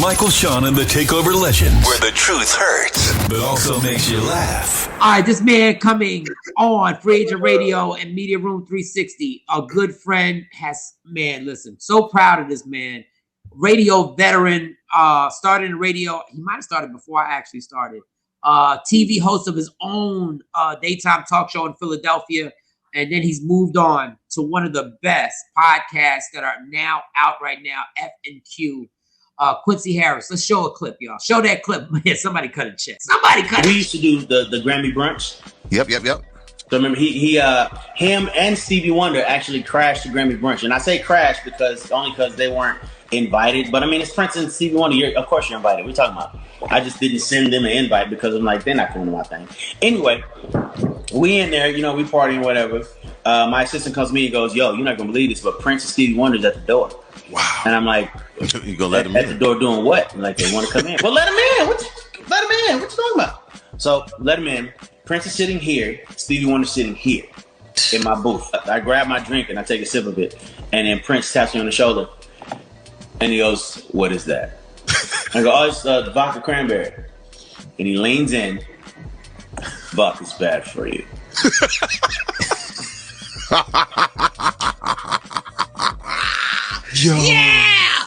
Michael, Shawn, and the Takeover Legends, where the truth hurts, but also makes you laugh. All right, this man coming on Free Agent Radio and Media Room 360, a good friend listen, so proud of this man. Radio veteran, started in radio. He might have started before I actually started. TV host of his own daytime talk show in Philadelphia. And then he's moved on to one of the best podcasts that are now out right now, F&Q. Quincy Harris. Let's show a clip, y'all. Show that clip. Yeah, somebody cut a check. We used to do the Grammy brunch. Yep. So remember, him and Stevie Wonder actually crashed the Grammy brunch, and I say crashed because they weren't invited. But I mean, it's Prince and Stevie Wonder. Of course you're invited. What are you talking about? I just didn't send them an invite because I'm like, they're not coming to my thing. Anyway, we in there, we partying, whatever. My assistant comes to me and goes, "Yo, you're not gonna believe this, but Prince and Stevie Wonder's at the door." Wow. And I'm like, you gonna let them at the door doing what? I'm like, they want to come in. Well, let them in. Let them in. What you talking about? So let them in. Prince is sitting here. Stevie Wonder's sitting here in my booth. I grab my drink and I take a sip of it. And then Prince taps me on the shoulder. And he goes, "What is that?" I go, "Oh, it's vodka cranberry." And he leans in. "Vodka's bad for you." Yo. Yeah!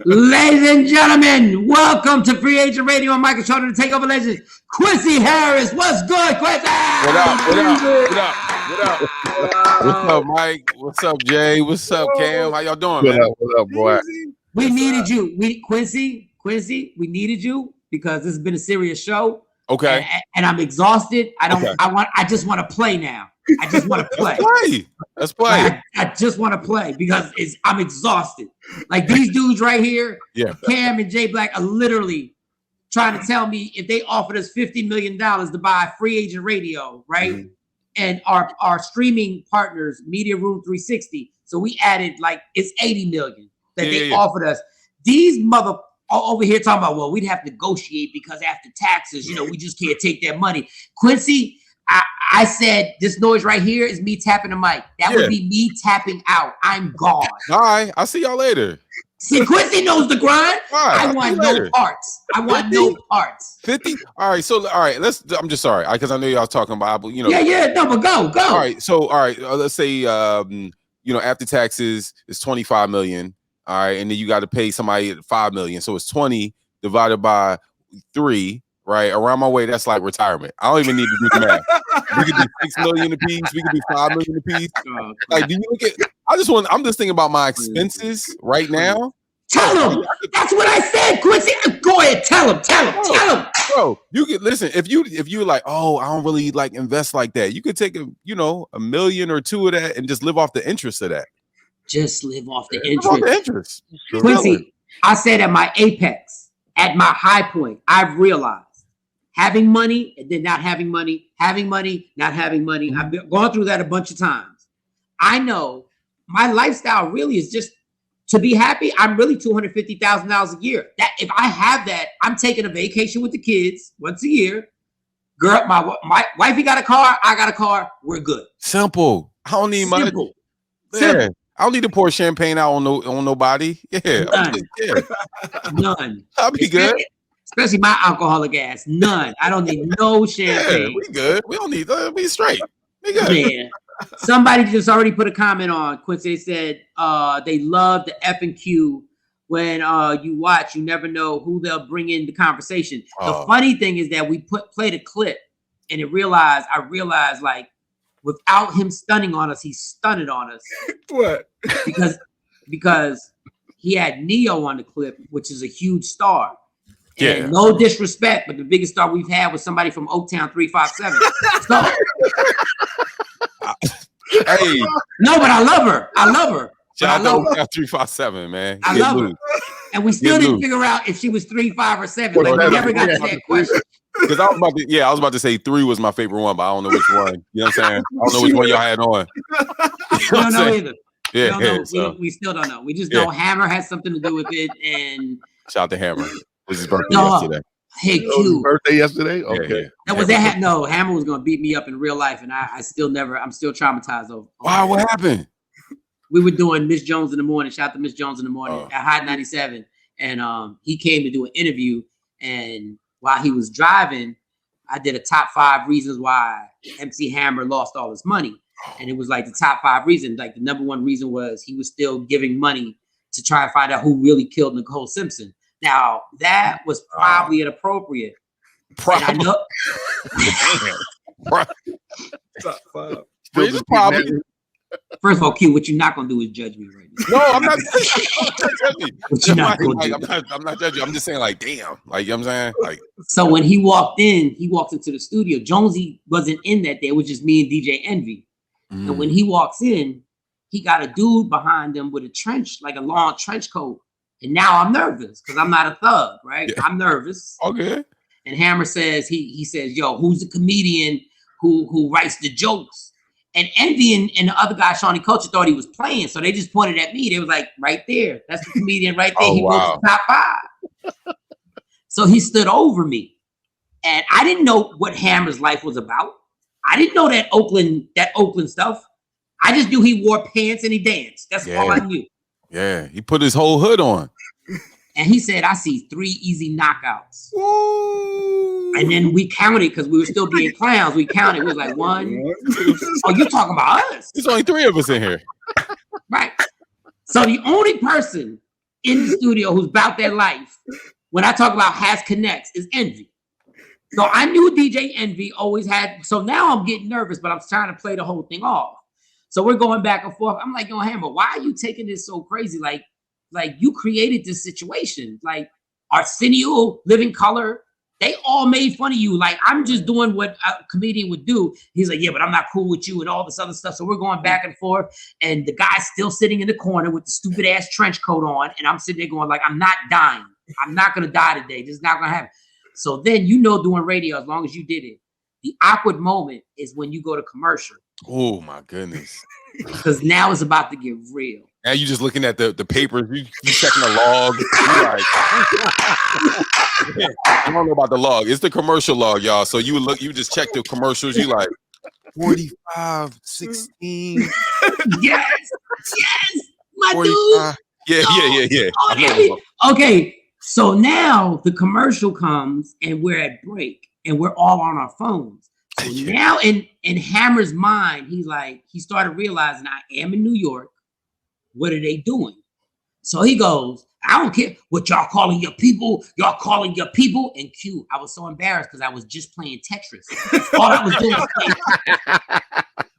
Ladies and gentlemen, welcome to Free Agent Radio and Michael, Shawn the Takeover Legends. Quincy Harris, what's good, Quincy? What up? What's up, Mike? What's up, Jay? What's up, Cam? How y'all doing, man? What up, boy? We needed you. Quincy, we needed you because this has been a serious show. Okay. And I'm exhausted. I just want to play now. I just want to play. Let's play. I just want to play because I'm exhausted. Like these dudes right here, Cam and Jay Black are literally trying to tell me if they offered us $50 million to buy Free Agent Radio, right? Mm-hmm. And our streaming partners, Media Room 360. So we added it's $80 million that they offered us. These mother over here talking about, well, we'd have to negotiate because after taxes, we just can't take that money. Quincy, I said this noise right here is me tapping the mic. That would be me tapping out. I'm gone. All right, I'll see y'all later. See, Quincy knows the grind. Right, I want no parts. I want 50? No parts. 50? All right, I'm just sorry, because I know y'all talking about, no, but go. All right, let's say, after taxes, it's 25 million. All right, and then you got to pay somebody 5 million. So it's 20 divided by 3, right? Around my way, that's like retirement. I don't even need to do the math. We could do 6 million a piece. We could do 5 million a piece. Like, do you look at? I'm just thinking about my expenses right now. Tell him. That's what I said, Quincy. Go ahead, tell him. Bro, you could listen. If you're like, oh, I don't really invest like that. You could take a million or two of that and just live off the interest of that. Just live off the interest. Quincy, I said at my apex, at my high point, I've realized having money and then not having money, having money, not having money. I've gone through that a bunch of times. I know my lifestyle really is just to be happy. I'm really $250,000 a year. That if I have that, I'm taking a vacation with the kids once a year. Girl, my wifey got a car. I got a car. We're good. Simple. I don't need money. Yeah. I don't need to pour champagne out on nobody. Yeah. None. I'll be good. Especially my alcoholic ass. None. I don't need no champagne. Yeah, we good. We don't need we straight. We good. Man. Somebody just already put a comment on Quincy. They said they love the F&Q. When you watch, you never know who they'll bring in the conversation. The funny thing is that we played a clip and I realized without him stunning on us, he stunted on us. What? Because he had Neo on the clip, which is a huge star. Yeah. And no disrespect, but the biggest star we've had was somebody from Oaktown 357. So, hey. No, but I love her. Shout out to Oaktown 357, man. I love her. And we still didn't figure out if she was 3, 5, or 7. Like we never got to that question. Because I was about to say 3 was my favorite one, but I don't know which one. You know what I'm saying? I don't know which one y'all had on. We don't know either. Yeah, we still don't know. We just know Hammer has something to do with it. And shout out to Hammer. This is birthday yesterday. Hey, Q. Birthday yesterday? Okay. No, Hammer was gonna beat me up in real life, and I'm still traumatized over. Wow, what happened? We were doing Miss Jones in the morning. Shout out to Miss Jones in the morning at Hot 97, and he came to do an interview. And while he was driving, I did a top 5 reasons why MC Hammer lost all his money, and it was like the top 5 reasons. Like the number 1 reason was he was still giving money to try and find out who really killed Nicole Simpson. Now that was probably inappropriate. And I know. Probably. First of all, Q, what you're not gonna do is judge me right now. No, I'm not judging. I'm not judging. I'm just saying, like, damn. Like, you know what I'm saying? Like, so when he walked into the studio. Jonesy wasn't in that day. It was just me and DJ Envy. And when he walks in, he got a dude behind him with a trench, like a long trench coat. And now I'm nervous because I'm not a thug, right? Yeah. I'm nervous. Okay. And Hammer says, he says, yo, who's the comedian who writes the jokes? And Envy and the other guy, Shawnee Culture, thought he was playing. So they just pointed at me. They was like, right there. That's the comedian right there. He was top 5. So he stood over me. And I didn't know what Hammer's life was about. I didn't know that Oakland stuff. I just knew he wore pants and he danced. That's all I knew. Yeah, he put his whole hood on. And he said, I see 3 easy knockouts. Ooh. And then we counted because we were still being clowns. We counted. We was like 1, 2. Oh, you talking about us? There's only 3 of us in here. Right. So the only person in the studio who's about their life, when I talk about has connects, is Envy. So I knew DJ Envy always had. So now I'm getting nervous, but I'm trying to play the whole thing off. So we're going back and forth. I'm like, yo, Hammer, why are you taking this so crazy? Like you created this situation. Like Arsenio, Living Color, they all made fun of you. Like, I'm just doing what a comedian would do. He's like, yeah, but I'm not cool with you and all this other stuff. So we're going back and forth. And the guy's still sitting in the corner with the stupid ass trench coat on. And I'm sitting there going like, I'm not dying. I'm not going to die today. This is not going to happen. So then, doing radio, as long as you did it, the awkward moment is when you go to commercial. Oh my goodness. Because now it's about to get real. Now you just looking at the papers, you checking the log. Like, I don't know about the log. It's the commercial log, y'all. So you just check the commercials. You like 45, 16. Yes, my 45. Dude. Yeah. Okay, so now the commercial comes and we're at break and we're all on our phones. So now in Hammer's mind, he started realizing I am in New York. What are they doing? So he goes, I don't care what y'all calling your people. Y'all calling your people. And Q, I was so embarrassed because I was just playing Tetris. All I was doing was playing.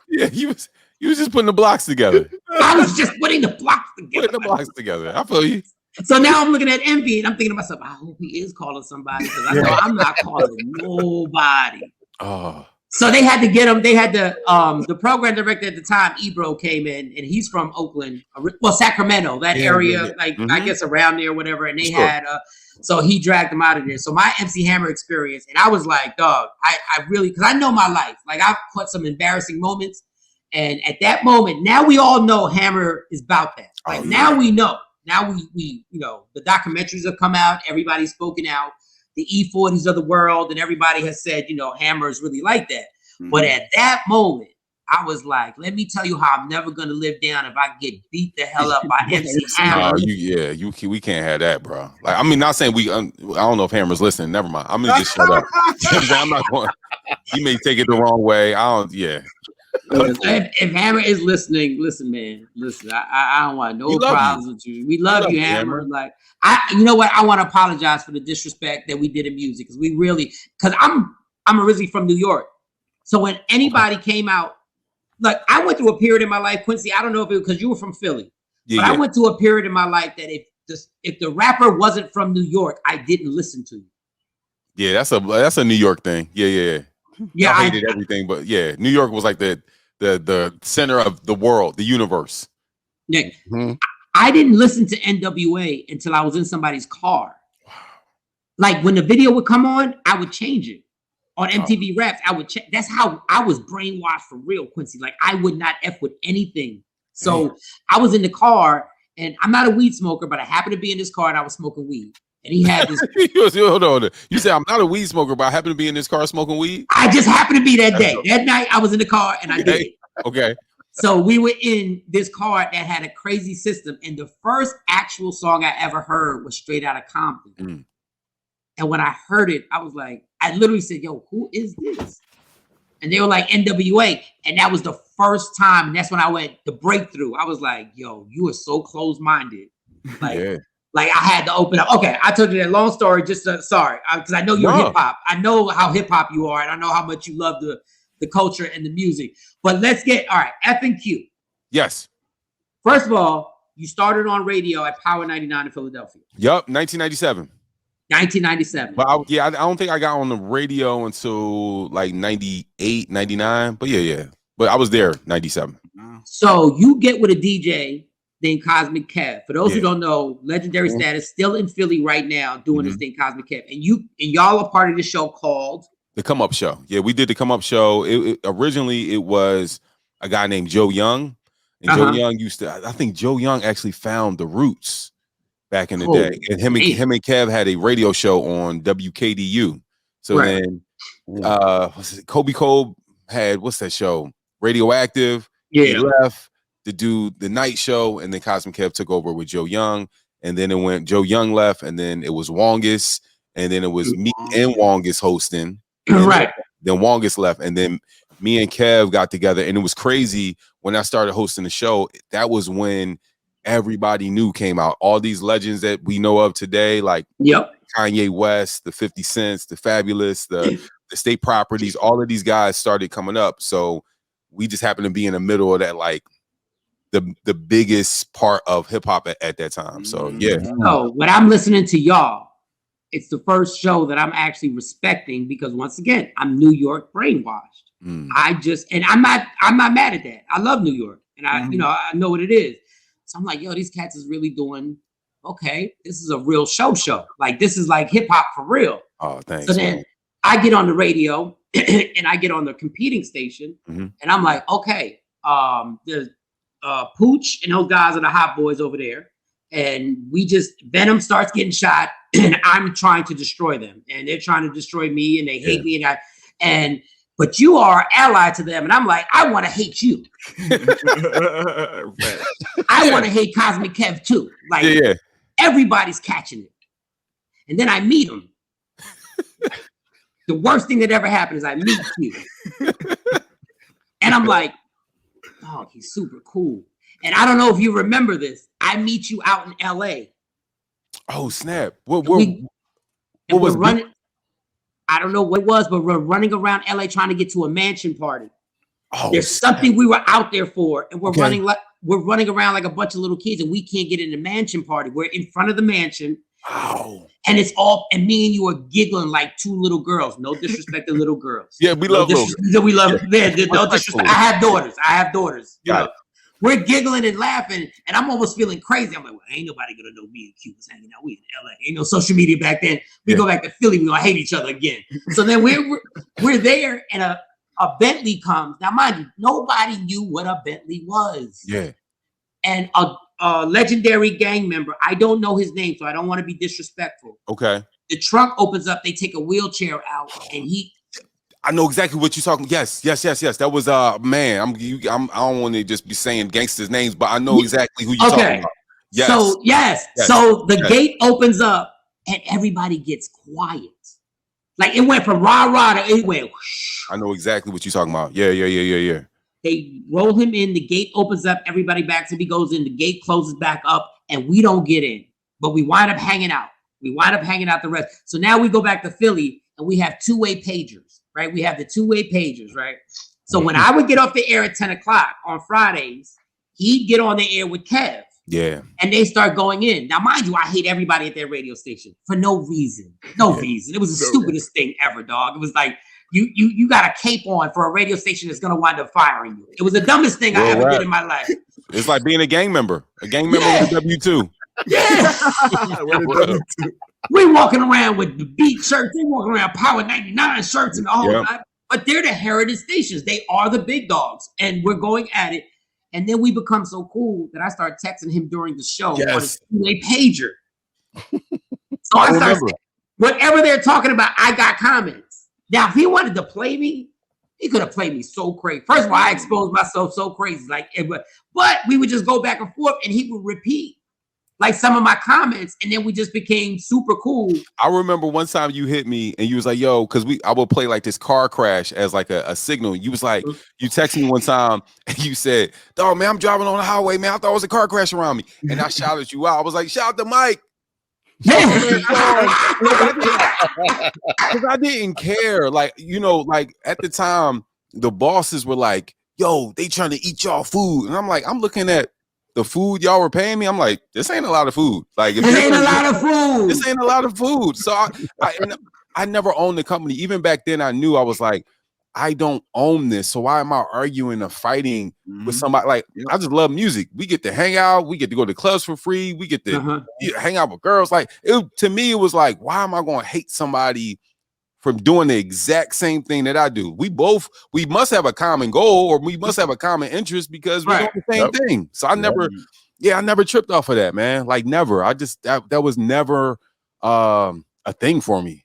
Yeah, you was just putting the blocks together. I was just putting the blocks together. I feel you. So now I'm looking at Envy and I'm thinking to myself, I hope he is calling somebody because I know I'm not calling nobody. Oh. So they had to get him. They had the program director at the time, Ebro, came in, and he's from Oakland, Sacramento, that area, I guess around there, whatever. And they had, so he dragged them out of there. So my MC Hammer experience, and I was like, dog, I really, because I know my life. Like I've put some embarrassing moments, and at that moment, now we all know Hammer is about that. Like now we know. Now we the documentaries have come out. Everybody's spoken out. The E40s of the world, and everybody has said, Hammer is really like that. Mm-hmm. But at that moment, I was like, let me tell you how I'm never going to live down if I get beat the hell up by MC Hammer. We can't have that, bro. Like, I mean, not saying I don't know if Hammer's listening. Never mind. I'm gonna just shut up. I'm not going. He may take it the wrong way. If Hammer is listening, listen, man. Listen, I don't want no problems with you. We love you, Hammer. Like, you know what? I want to apologize for the disrespect that we did in music because I'm originally from New York. So when anybody came out, like I went through a period in my life, Quincy. I don't know if it was because you were from Philly, but I went through a period in my life that if the rapper wasn't from New York, I didn't listen to you. Yeah, that's a New York thing. Yeah. I hated everything, but New York was like the center of the world, the universe. Yeah. Mm-hmm. I didn't listen to NWA until I was in somebody's car. Wow. Like when the video would come on, I would change it. On MTV Raps, I would check. That's how I was brainwashed for real, Quincy. Like I would not F with anything. So I was in the car and I'm not a weed smoker, but I happened to be in this car and I was smoking weed. And he had this. Hold on. You said I'm not a weed smoker, but I happen to be in this car smoking weed. I just happened to be that day. That night I was in the car and I did it. Okay. So we were in this car that had a crazy system. And the first actual song I ever heard was Straight Outta Compton. Mm. And when I heard it, I was like, I literally said, yo, who is this? And they were like NWA. And that was the first time. And that's when I went the breakthrough. I was like, yo, you are so close-minded. Like, like I had to open up. Okay, I told you that long story. Just sorry, because I know you're hip hop. I know how hip hop you are, and I know how much you love the culture and the music. But let's get all right. F and Q. Yes. First of all, you started on radio at Power 99 in Philadelphia. Yup, 1997. 1997. But I don't think I got on the radio until like 98, 99. But yeah. But I was there 97. So you get with a DJ named Cosmic Kev. For those who don't know, legendary status, still in Philly right now doing this thing, Cosmic Kev. And y'all are part of the show called The Come Up Show. Yeah, we did the Come Up Show. Originally it was a guy named Joe Young. And Joe Young I think Joe Young actually found the Roots back in the day. And him and Kev had a radio show on WKDU. So then Kobe Cole had, what's that show? Radioactive. Yeah. He left to do the night show, and then Cosmic Kev took over with Joe Young, and then it went Joe Young left, and then it was Wongus, and then it was me and Wongus hosting. Right. Then Wongus left, and then me and Kev got together, and it was crazy when I started hosting the show. That was when everybody new came out. All these legends that we know of today, like Kanye West, the 50 Cents, the Fabulous, the State Properties, all of these guys started coming up. So we just happened to be in the middle of that, like the biggest part of hip hop at that time. So yeah. So when I'm listening to y'all, it's the first show that I'm actually respecting because once again, I'm New York brainwashed. I'm not mad at that. I love New York, and I know what it is. So I'm like, yo, these cats is really doing okay. This is a real show. Like this is like hip hop for real. Oh, thanks. So then I get on the radio and I get on the competing station, and I'm like, okay, there's Pooch and those guys are the hot boys over there, and Venom starts getting shot, and I'm trying to destroy them, and they're trying to destroy me, and they hate me, but you are ally to them, and I'm like, I want to hate you. I want to hate Cosmic Kev too. Like everybody's catching it, and then I meet him. The worst thing that ever happened is I meet you, and I'm like, oh, he's super cool. And I don't know if you remember this. I meet you out in LA. Oh, snap. What was running? I don't know what it was, but we're running around LA trying to get to a mansion party. Oh, there's something we were out there for, and we're running around like a bunch of little kids, and we can't get in the mansion party. We're in front of the mansion. Wow. And and me and you are giggling like two little girls. No disrespect to little girls. Yeah, we love little girls. We love no disrespect. I have daughters. Got it. We're giggling and laughing, and I'm almost feeling crazy. I'm like, well, ain't nobody gonna know me and Q was hanging out. We in LA. Ain't no social media back then. We go back to Philly, we're gonna hate each other again. So then we're there, and a Bentley comes. Now, mind you, nobody knew what a Bentley was. Yeah. And a legendary gang member, I don't know his name, so I don't want to be disrespectful. Okay. The trunk opens up, they take a wheelchair out, and I know exactly what you're talking. Yes. That was man. I don't want to just be saying gangsters' names, but I know exactly who you're talking about. Yes. So yes. So the gate opens up and everybody gets quiet. Like it went from rah to it went. Whoosh. I know exactly what you're talking about. Yeah. They roll him in. The gate opens up. Everybody backs up. He goes in. The gate closes back up, and we don't get in. But we wind up hanging out. The rest. So now we go back to Philly, and we have two-way pagers. Right, we have the two-way pagers, right? So when I would get off the air at 10 o'clock on Fridays, he'd get on the air with Kev. Yeah. And they start going in. Now, mind you, I hate everybody at that radio station for no reason. It was the stupidest thing ever, dog. It was like, you got a cape on for a radio station that's going to wind up firing you. It was the dumbest thing I ever did in my life. It's like being a gang member with a W-2. Yeah. We're walking around with the beat shirts. They're walking around Power 99 shirts and all that. But they're the heritage stations. They are the big dogs. And we're going at it. And then we become so cool that I start texting him during the show on a two-way pager. So I started saying, whatever they're talking about, I got comments. Now, if he wanted to play me, he could have played me so crazy. First of all, I exposed myself so crazy. But we would just go back and forth, and he would repeat like some of my comments, and then we just became super cool. I remember one time you hit me and you was like, yo, because I would play like this car crash as like a signal. You was like, you texted me one time and you said, dog, man, I'm driving on the highway, man. I thought it was a car crash around me. And I shouted you out. I was like, shout out to Mike. Because I didn't care. Like, like at the time, the bosses were like, yo, they trying to eat y'all food. And I'm like, I'm looking at the food y'all were paying me. I'm like, this ain't a lot of food. Like, this ain't a lot of food. This ain't a lot of food. So I never owned the company. Even back then, I knew I was like, I don't own this. So why am I arguing or fighting with somebody? Like, I just love music. We get to hang out. We get to go to clubs for free. We get to hang out with girls. Like, to me, it was like, why am I going to hate somebody from doing the exact same thing that I do? We must have a common goal, or we must have a common interest, because we're doing the same thing. So I never tripped off of that, man. Like, never. I just, that was never a thing for me.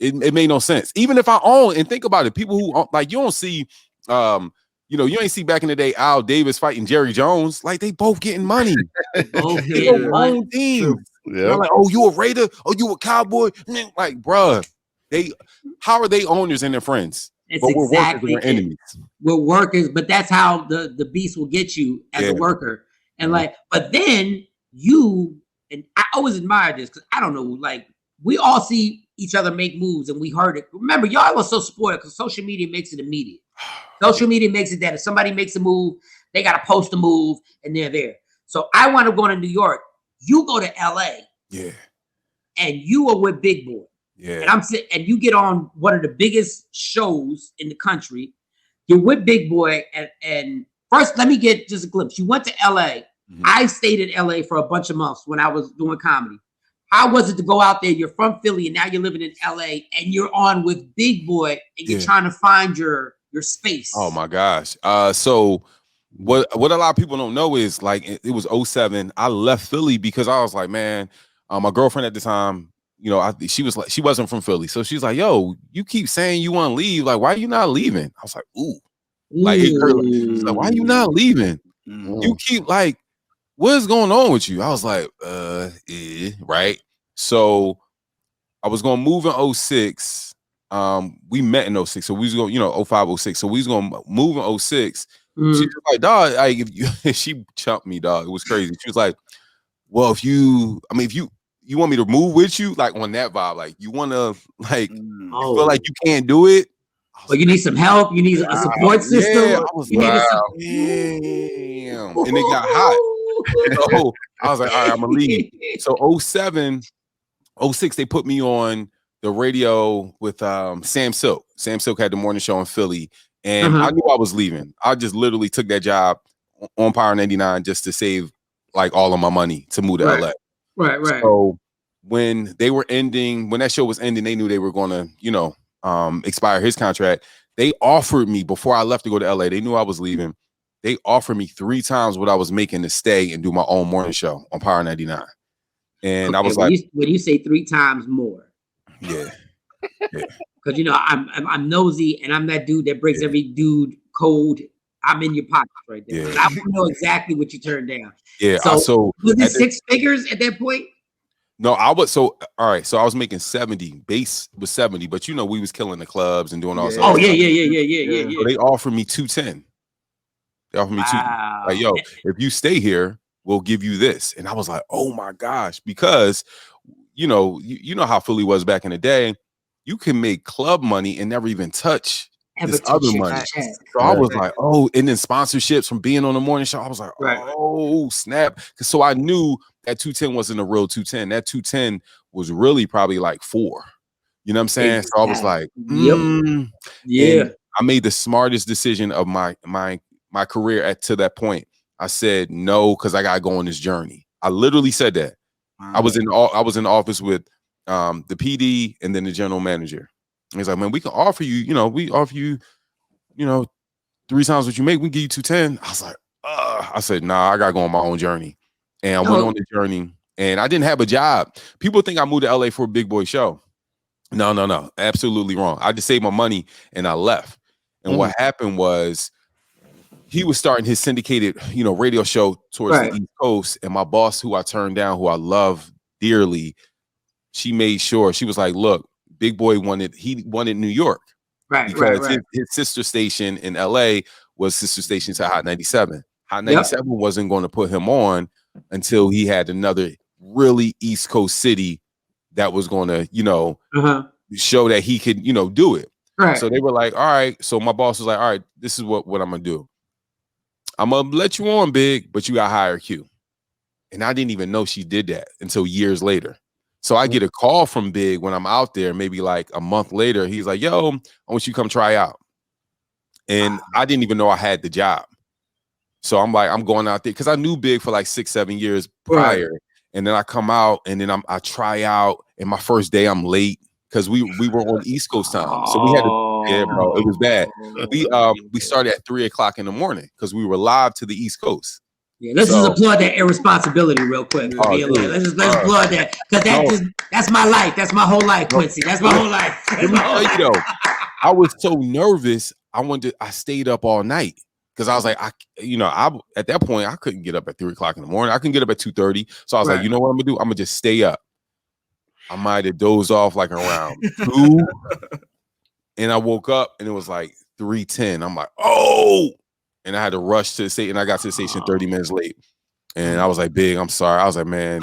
It made no sense. Even if I own, and think about it, people who own, like, you don't see, you ain't see back in the day Al Davis fighting Jerry Jones. Like, they both getting money. Both getting money. Teams. Yeah. Like, oh, you a Raider? Oh, you a Cowboy? Like, bruh, how are they owners and their friends? It's but we're exactly workers, we're enemies. We're workers, but that's how the beast will get you as a worker. And but then and I always admire this, because I don't know, like, we all see each other make moves, and we heard it. Remember, y'all was so spoiled because social media makes it immediate. Social media makes it that if somebody makes a move, they got to post a move, and they're there. So I want to go to New York. You go to LA. Yeah. And you are with Big Boy. Yeah. And you get on one of the biggest shows in the country. You're with Big Boy. And first, let me get just a glimpse. You went to LA. I stayed in LA for a bunch of months when I was doing comedy. How was it to go out there? You're from Philly, and now you're living in LA, and you're on with Big Boy, and you're trying to find your space. Oh my gosh. So what a lot of people don't know is, like, it was 2007. I left Philly because I was like, man, my girlfriend at the time, she wasn't from Philly. So she's like, yo, you keep saying you want to leave. Like, why are you not leaving? I was like, ooh. Like, she's like, why are you not leaving? You keep, like, what's going on with you? I was like, right. So I was going to move in 2006. We met in 2006. So we was going, 2005, 2006. So we was going to move in 2006. She was like, dog, she chumped me, dog. It was crazy. She was like, well, if you want me to move with you, like, on that vibe, like, you want to, like, feel like you can't do it. But you need some help. You need a support system. Yeah, I was like, damn. And it got hot. So I was like, all right, I'm gonna leave. So 2007, 2006, they put me on the radio with Sam Silk. Sam Silk had the morning show in Philly, and I knew I was leaving. I just literally took that job on Power 99 just to save, like, all of my money to move to LA. Right. So when that show was ending, they knew they were gonna, expire his contract. They offered me, before I left to go to LA, they knew I was leaving. They offered me 3 times what I was making to stay and do my own morning show on Power 99. And I was like, when you say 3 times more. Yeah. Because, I'm nosy, and I'm that dude that breaks every dude code. I'm in your pockets right there. Yeah. I want to know exactly what you turned down. Yeah. So was it 6 figures at that point? No, I was. So all right. So I was making 70. Base was 70, but we was killing the clubs and doing all stuff. Oh, yeah. So they offered me 210. They offered me 210. Like, yo, if you stay here, we'll give you this. And I was like, oh my gosh, because you know how Philly was back in the day. You can make club money and never even touch this other money. So I was like, oh, and then sponsorships from being on the morning show. I was like, oh, snap. So I knew that 210 wasn't a real 210. That 210 was really probably like 4. You know what I'm saying? So I was like, yeah. And I made the smartest decision of my career to that point. I said no, because I gotta go on this journey. I literally said that. I was in the office with the PD and then the general manager. And he's like, man, we can offer you, we offer you, 3 times what you make. We can give you 210. I was like, I said, nah, I gotta go on my own journey. And I went on the journey. and I didn't have a job. People think I moved to LA for a Big Boy show. No, absolutely wrong. I just saved my money and I left. And what happened was he was starting his syndicated, radio show towards the East Coast, and my boss, who I turned down, who I love dearly, she made sure, she was like, look, Big Boy wanted New York. Because his sister station in LA was sister station to Hot 97. Hot 97 wasn't going to put him on until he had another really East Coast city that was going to, show that he could, do it. Right. So they were like, all right. So my boss was like, all right, this is what I'm going to do. I'm going to let you on, Big, but you got higher Q. And I didn't even know she did that until years later. So I get a call from Big when I'm out there, maybe like a month later. He's like, yo, I want you to come try out. And I didn't even know I had the job. So I'm like, I'm going out there because I knew Big for like 6-7 years prior. Right. And then I come out and then I try out. And my first day I'm late because we were on East Coast time. So we had to, bro, it was bad. We started at 3:00 in the morning because we were live to the East Coast. Yeah, let's just applaud that irresponsibility real quick. Let's applaud that because that's my life. That's my whole life, Quincy. That's my whole life. Let me tell you though, I was so nervous. I stayed up all night because I was like, at that point I couldn't get up at 3:00 in the morning. I couldn't get up at 2:30. So I was like, you know what I'm gonna do? I'm gonna just stay up. I might have dozed off like around 2, and I woke up and it was like 3:10. I'm like, oh. And I had to rush to the station. And I got to the station 30 minutes late. And I was like, Big, I'm sorry. I was like, man,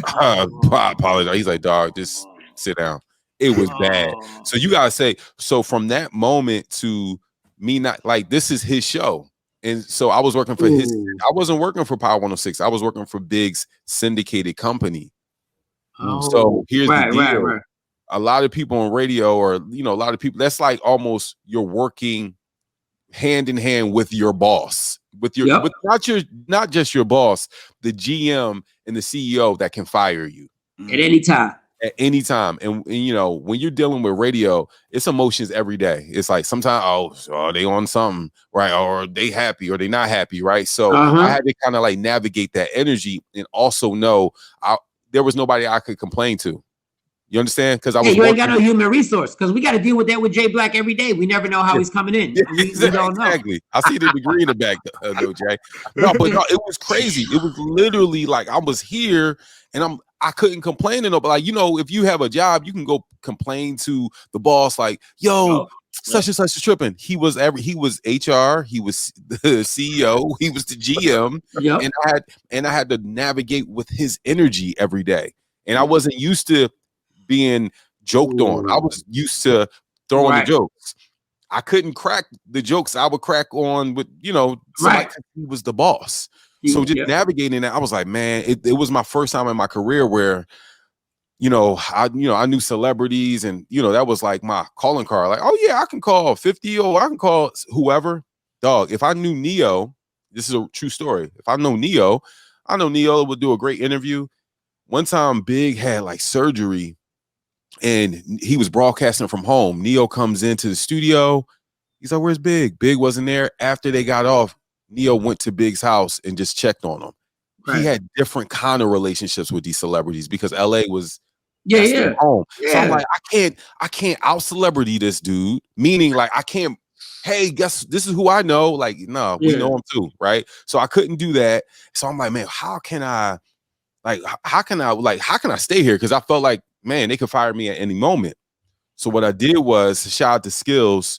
I apologize. He's like, dog, just sit down. It was bad. So you gotta say, so from that moment to me not like this is his show. And so I was working for I wasn't working for Power 106. I was working for Big's syndicated company. So here's the deal. Right. A lot of people on radio or a lot of people, that's like almost you're working hand in hand with your boss, with not just your boss, the GM and the CEO that can fire you at any time. And when you're dealing with radio, it's emotions every day. It's like sometimes, are they on something, right? Or are they happy or they not happy, right? So I had to kind of like navigate that energy and also know there was nobody I could complain to. You understand? Because you ain't got no human resource because we got to deal with that with Jay Black every day. We never know how he's coming in. We don't know. Exactly. I see the degree in the back, though, Jay. No, it was crazy. It was literally like I was here and I couldn't complain to nobody. Like, if you have a job, you can go complain to the boss, like, yo, such and such is tripping. He was HR, he was the CEO, he was the GM, and I had to navigate with his energy every day. And I wasn't used to being joked on. I was used to throwing the jokes. I couldn't crack the jokes I would crack on with, somebody he was the boss. So just navigating that, I was like, man, it was my first time in my career where, I knew celebrities and, that was like my calling card. Like, oh yeah, I can call 50 or I can call whoever. Dog, if I knew Neo, this is a true story. If I know Neo would do a great interview. One time Big had like surgery and he was broadcasting from home. Neo comes into the studio. He's like, where's Big? Big wasn't there. After they got off, Neo went to Big's house and just checked on him. Right. He had different kind of relationships with these celebrities because LA was home. Yeah. So I'm like, I can't out celebrity this dude. Meaning like I can't, hey, guess this is who I know. Like, no, we know him too, right? So I couldn't do that. So I'm like, man, how can I stay here? Because I felt like, man, they could fire me at any moment. So what I did was shout out to Skills.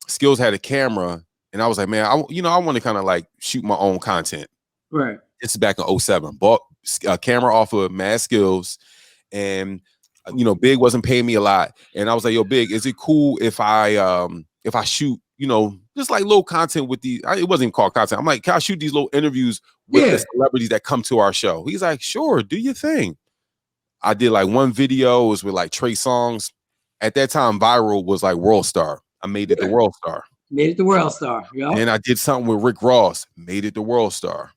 Skills had a camera, and I was like, man, I want to kind of like shoot my own content. Right. This is back in 2007. Bought a camera off of Mad Skills, and Big wasn't paying me a lot. And I was like, yo, Big, is it cool if I shoot, just like little content with these? It wasn't even called content. I'm like, can I shoot these little interviews with the celebrities that come to our show? He's like, sure, do your thing. I did like one video, it was with like Trey Songz. At that time, viral was like World Star. I made it the World Star. Made it the World Star. Yep. And I did something with Rick Ross, made it the World Star.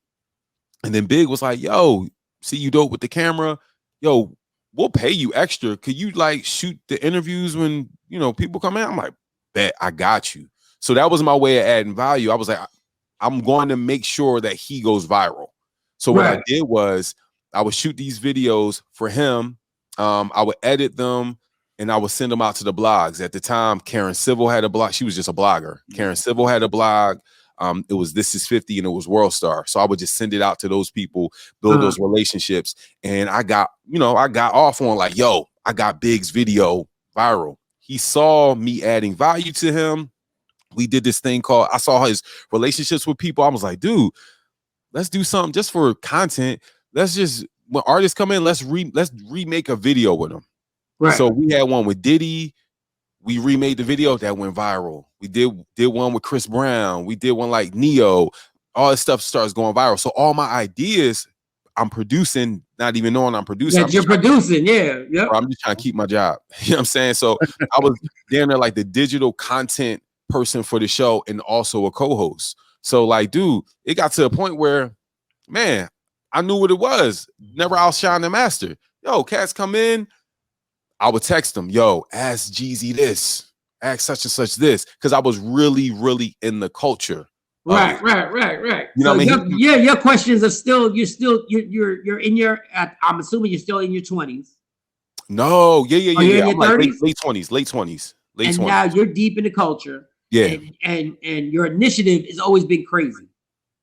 And then Big was like, yo, see you dope with the camera. Yo, we'll pay you extra. Could you like shoot the interviews when, people come in? I'm like, bet, I got you. So that was my way of adding value. I was like, I'm going to make sure that he goes viral. So what I did was I would shoot these videos for him. I would edit them and I would send them out to the blogs. At the time, Karen Civil had a blog. She was just a blogger. Karen Civil had a blog. It was This Is 50 and it was World Star. So I would just send it out to those people, build those relationships. And I got off on like, yo, I got Big's video viral. He saw me adding value to him. We did this thing called, I saw his relationships with people. I was like, dude, let's do something just for content. Let's just, when artists come in, let's remake a video with them. Right. So we had one with Diddy. We remade the video that went viral. We did one with Chris Brown. We did one like Neo. All this stuff starts going viral. So all my ideas, I'm producing, not even knowing I'm producing. Yeah, you're producing, yeah. Yep. I'm just trying to keep my job. You know what I'm saying? So I was damn near like the digital content person for the show and also a co-host. So like, dude, it got to a point where, man, I knew what it was. Never outshine the master. Yo, cats come in. I would text them, yo, ask Jeezy this, ask such and such this, because I was really, really in the culture. Right. You know what I mean? Your questions are still, you're in your, I'm assuming you're still in your 20s. No, yeah. I'm like late 20s. And now you're deep in the culture. Yeah. And your initiative has always been crazy.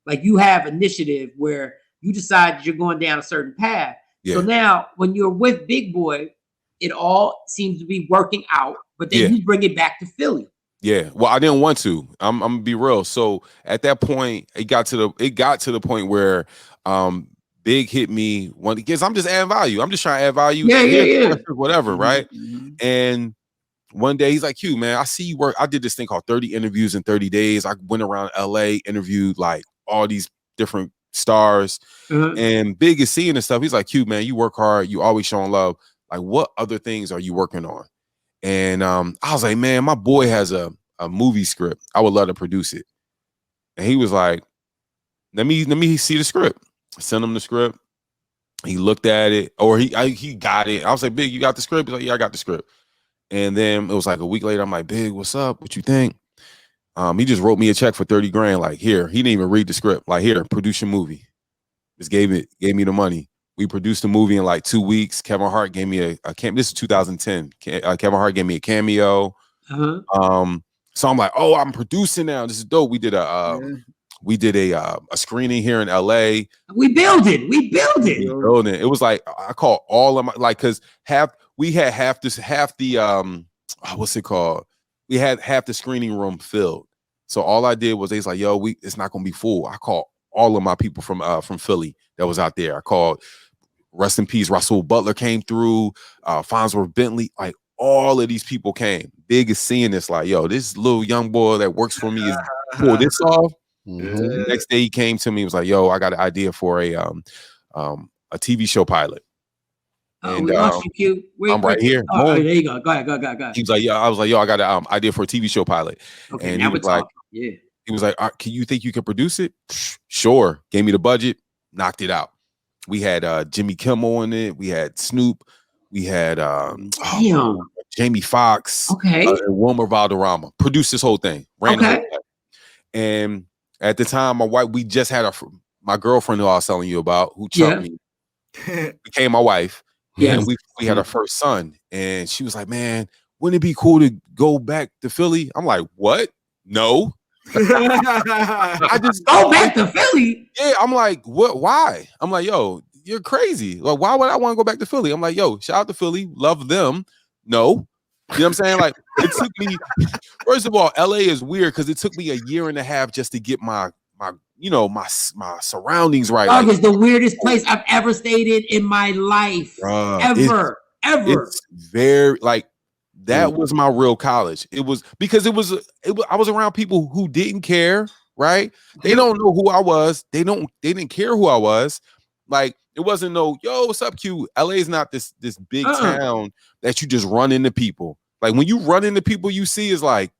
Like you have initiative where you decide you're going down a certain path. Yeah. So now when you're with Big Boy, it all seems to be working out, but then you bring it back to Philly. Yeah. Well, I didn't want to. I'm gonna be real. So at that point, it got to the point where Big hit me one because I'm just adding value. I'm just trying to add value. Yeah. Whatever, right? Mm-hmm. And one day he's like, Q, man, I see you work. I did this thing called 30 interviews in 30 days. I went around LA, interviewed like all these different stars. And Big is seeing this stuff. He's like, Q, man, you work hard. You always showing love. Like, what other things are you working on? And I was like, man, my boy has a movie script. I would love to produce it. And he was like, let me see the script. I sent him the script. He looked at it, or he got it. I was like, Big, you got the script? He's like, yeah, I got the script. And then it was like a week later, I'm like, Big, what's up? What you think? He just wrote me a check for 30 grand. Like, here, he didn't even read the script. Like, here, produce your movie. Just gave me the money. We produced the movie in like 2 weeks. Kevin Hart gave me a cameo. This is 2010. Kevin Hart gave me a cameo. So I'm like, oh, I'm producing now. This is dope. We did a screening here in LA. We build it. It was like I call all of my because we had half the what's it called? We had half the screening room filled. So all I did was they's like, yo, it's not gonna be full. I called all of my people from Philly that was out there. I called, rest in peace, Russell Butler came through, Farnsworth Bentley, like all of these people came. Big is seeing this, like, yo, this little young boy that works for me is pull this off. The next day he came to me, he was like, yo, I got an idea for a TV show pilot. And we lost you, Q. I'm right here. Oh, there you go. Go ahead. He was like, yeah, I was like, yo, I got an idea for a TV show pilot. Okay, and now he was we're like, talking. Yeah. He was like, can you think you can produce it? Sure. Gave me the budget, knocked it out. We had Jimmy Kimmel in it. We had Snoop. We had Jamie Foxx. Okay. And Wilmer Valderrama. Produced this whole thing. Ran the whole thing. And at the time, we just had my girlfriend who I was telling you about, who chumped me, became my wife. Yeah. And we had our first son. And she was like, man, wouldn't it be cool to go back to Philly? I'm like, what? No. I just go back to Philly. Yeah, I'm like, what? Why? I'm like, yo, you're crazy. Like, why would I want to go back to Philly? I'm like, yo, shout out to Philly, love them. No, you know what I'm saying? Like, it took me. First of all, LA is weird because it took me a year and a half just to get my surroundings right. Dog is the weirdest place I've ever stayed in my life. Ever. It's very like. That was my real college. It was because it was I was around people who didn't care, right? They don't know who I was. They didn't care who I was. Like, it wasn't no, yo, what's up, Q? LA is not this big town that you just run into people. Like, when you run into people, you see is like,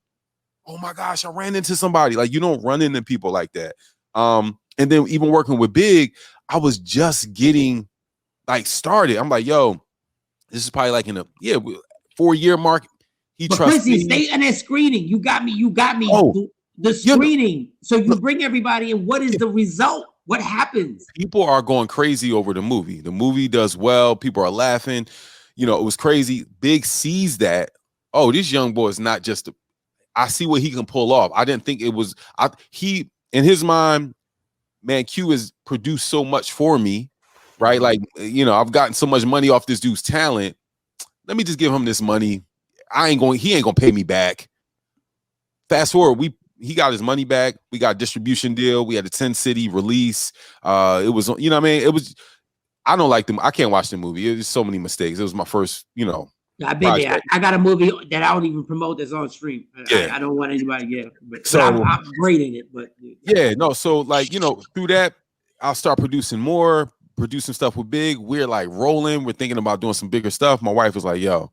oh my gosh, I ran into somebody. Like, you don't run into people like that. And then even working with Big, I was just getting like started. I'm like, yo, this is probably like in a 4-year mark. He trusts me. Stay in that screening. You got me. Oh, the screening. So you bring everybody in. What is the result? What happens? People are going crazy over the movie. The movie does well. People are laughing. You know, it was crazy. Big sees that. Oh, this young boy is not just. I see what he can pull off. I didn't think it was. He in his mind, man. Q has produced so much for me, right? Like, you know, I've gotten so much money off this dude's talent. Let me just give him this money. He ain't gonna pay me back. Fast forward, he got his money back. We got a distribution deal. We had a 10-city release. It was, you know what I mean? It was, I don't like them. I can't watch the movie. It was so many mistakes. It was my first, you know. I've been there. I got a movie that I don't even promote that's on stream. Yeah. I don't want anybody, but I'm great in it. But so like, you know, through that, I'll start producing stuff with Big. We're like rolling. We're thinking about doing some bigger stuff. My wife was like, yo,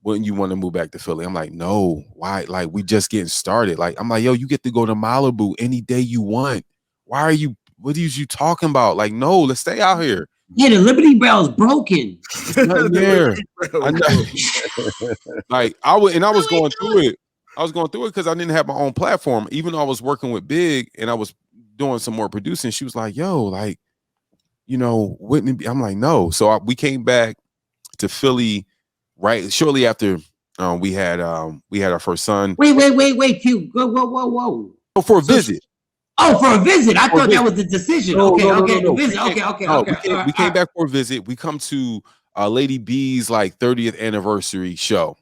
wouldn't you want to move back to Philly? I'm like, no, why? Like, we just getting started. Like, I'm like, yo, you get to go to Malibu any day you want. What are you talking about? Like, no, let's stay out here. Yeah, the Liberty Bell's broken. It's not there. I know. Like, I was going through it. I was going through it because I didn't have my own platform. Even though I was working with Big and I was doing some more producing, she was like, yo, like, you know, wouldn't it be? I'm like, no. So we came back to Philly right shortly after we had our first son. Wait, Q. Whoa. Oh, for a visit. Oh, for a visit. I thought that was the decision. No. Visit. Okay. We came back for a visit. We come to Lady B's like 30th anniversary show.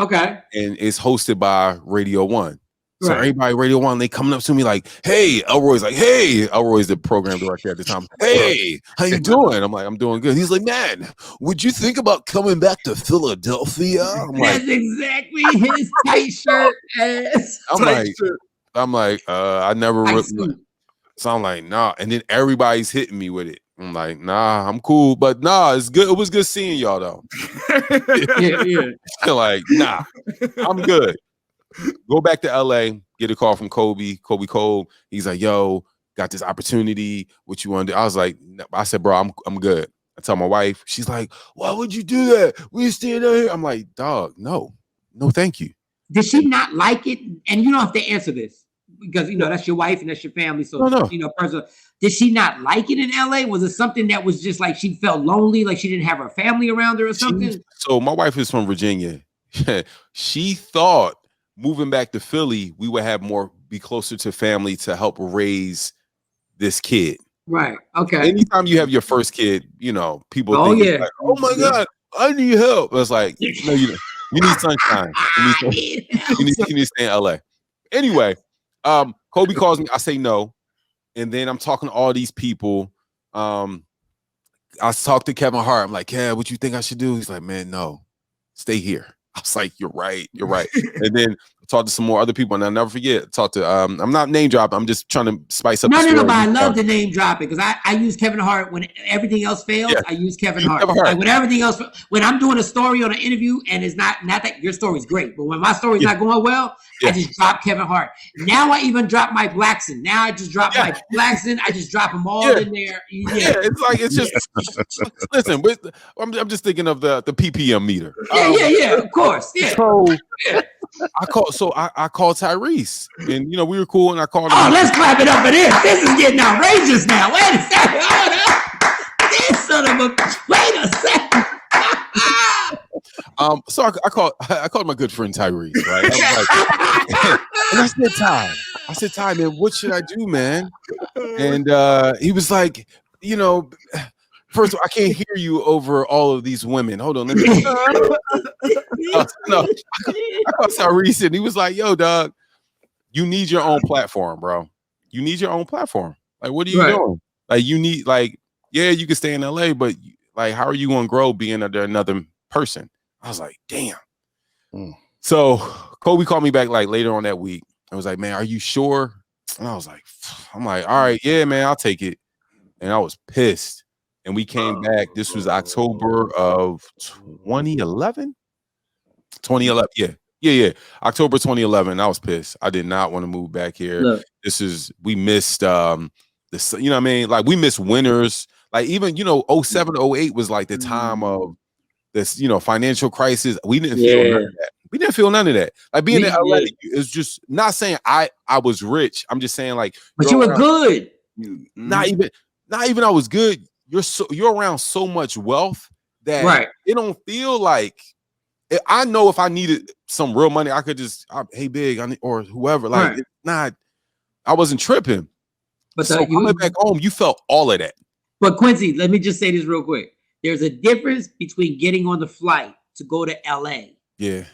Okay. And it's hosted by Radio 1. So everybody Radio 1, they coming up to me like, hey, Elroy's like, hey, Elroy's the program director at the time. Hey, how you doing? I'm like, I'm doing good. He's like, man, would you think about coming back to Philadelphia? I'm like, that's exactly his tight shirt ass. I'm like, I never so I'm like, nah. And then everybody's hitting me with it. I'm like, nah, I'm cool. But nah, it's good. It was good seeing y'all though. Yeah. Like, nah, I'm good. Go back to LA, get a call from Kobe Cole. He's like, yo, got this opportunity. What you want to do? I said, bro, I'm good. I tell my wife, she's like, why would you do that? We staying out here. I'm like, dog, no, thank you. Did she not like it? And you don't have to answer this because you know that's your wife and that's your family. So no. You know, personal. Did she not like it in LA? Was it something that was just like she felt lonely, like she didn't have her family around her or something? So my wife is from Virginia. She thought moving back to Philly, we would be closer to family to help raise this kid. Right. Okay. Anytime you have your first kid, you know, people think like, oh my God, I need help. It's like, no, you need sunshine. You need to stay in LA. Anyway, Kobe calls me. I say no. And then I'm talking to all these people. I talked to Kevin Hart. I'm like, yeah, what you think I should do? He's like, man, no, stay here. I was like, you're right. And then I talked to some more other people, and I'll never forget. Talked to I'm not name dropping. I'm just trying to spice up. No, but I love the name dropping because I use Kevin Hart when everything else fails. Yeah. I use Kevin Hart. Like when everything else, when I'm doing a story on an interview and it's not that your story's great, but when my story's not going well, I just drop Kevin Hart. Now I even drop Mike Blackson. Now I just drop Mike Blackson. I just drop them all in there. Yeah, it's just listen. I'm just thinking of the PPM meter. Yeah, of course. Yeah. So I called Tyrese, and you know we were cool, and I called him. Oh, let's clap it up for this. This is getting outrageous now. Wait a second. Hold up. This son of a. Wait a second. So I called my good friend Tyrese, right? I was like, and I said, Ty, man, what should I do, man? And he was like, you know, first of all, I can't hear you over all of these women. Hold on, let me. No, I called Tyrese, and he was like, yo, dog, you need your own platform, bro. You need your own platform. Like, what are you doing? Like, you need, like, yeah, you can stay in LA, but like, how are you going to grow being under another person? I was like, damn. So Kobe called me back like later on that week. I was like, man, are you sure? And I was like, I'm like, all right, yeah, man, I'll take it. And I was pissed. And we came back. This was October of 2011. 2011, yeah. October 2011. I was pissed. I did not want to move back here. Look. We missed this, you know what I mean? Like we missed winters. Like even, you know, 07, 08 was like the time of this, you know, financial crisis. We didn't feel none of that. We didn't feel none of that. Like being in LA is just not saying I was rich. I'm just saying like, but you were good. Not even I was good. You're around so much wealth that it don't feel like. I know if I needed some real money, I could just, hey, big, or whoever. Like, it's not. I wasn't tripping. But so coming back home, you felt all of that. But Quincy, let me just say this real quick. There's a difference between getting on the flight to go to LA. Yeah.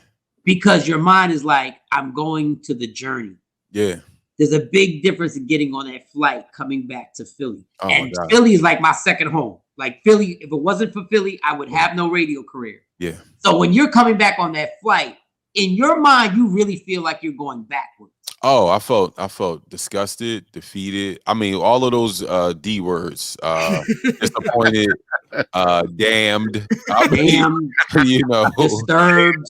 Because your mind is like, I'm going to the journey. Yeah. There's a big difference in getting on that flight coming back to Philly. Oh, and Philly is like my second home. Like Philly, if it wasn't for Philly, I would have no radio career. Yeah. So when you're coming back on that flight, in your mind, you really feel like you're going backwards. Oh, I felt disgusted, defeated. I mean, all of those D words, disappointed, damned, damned, you know, disturbed.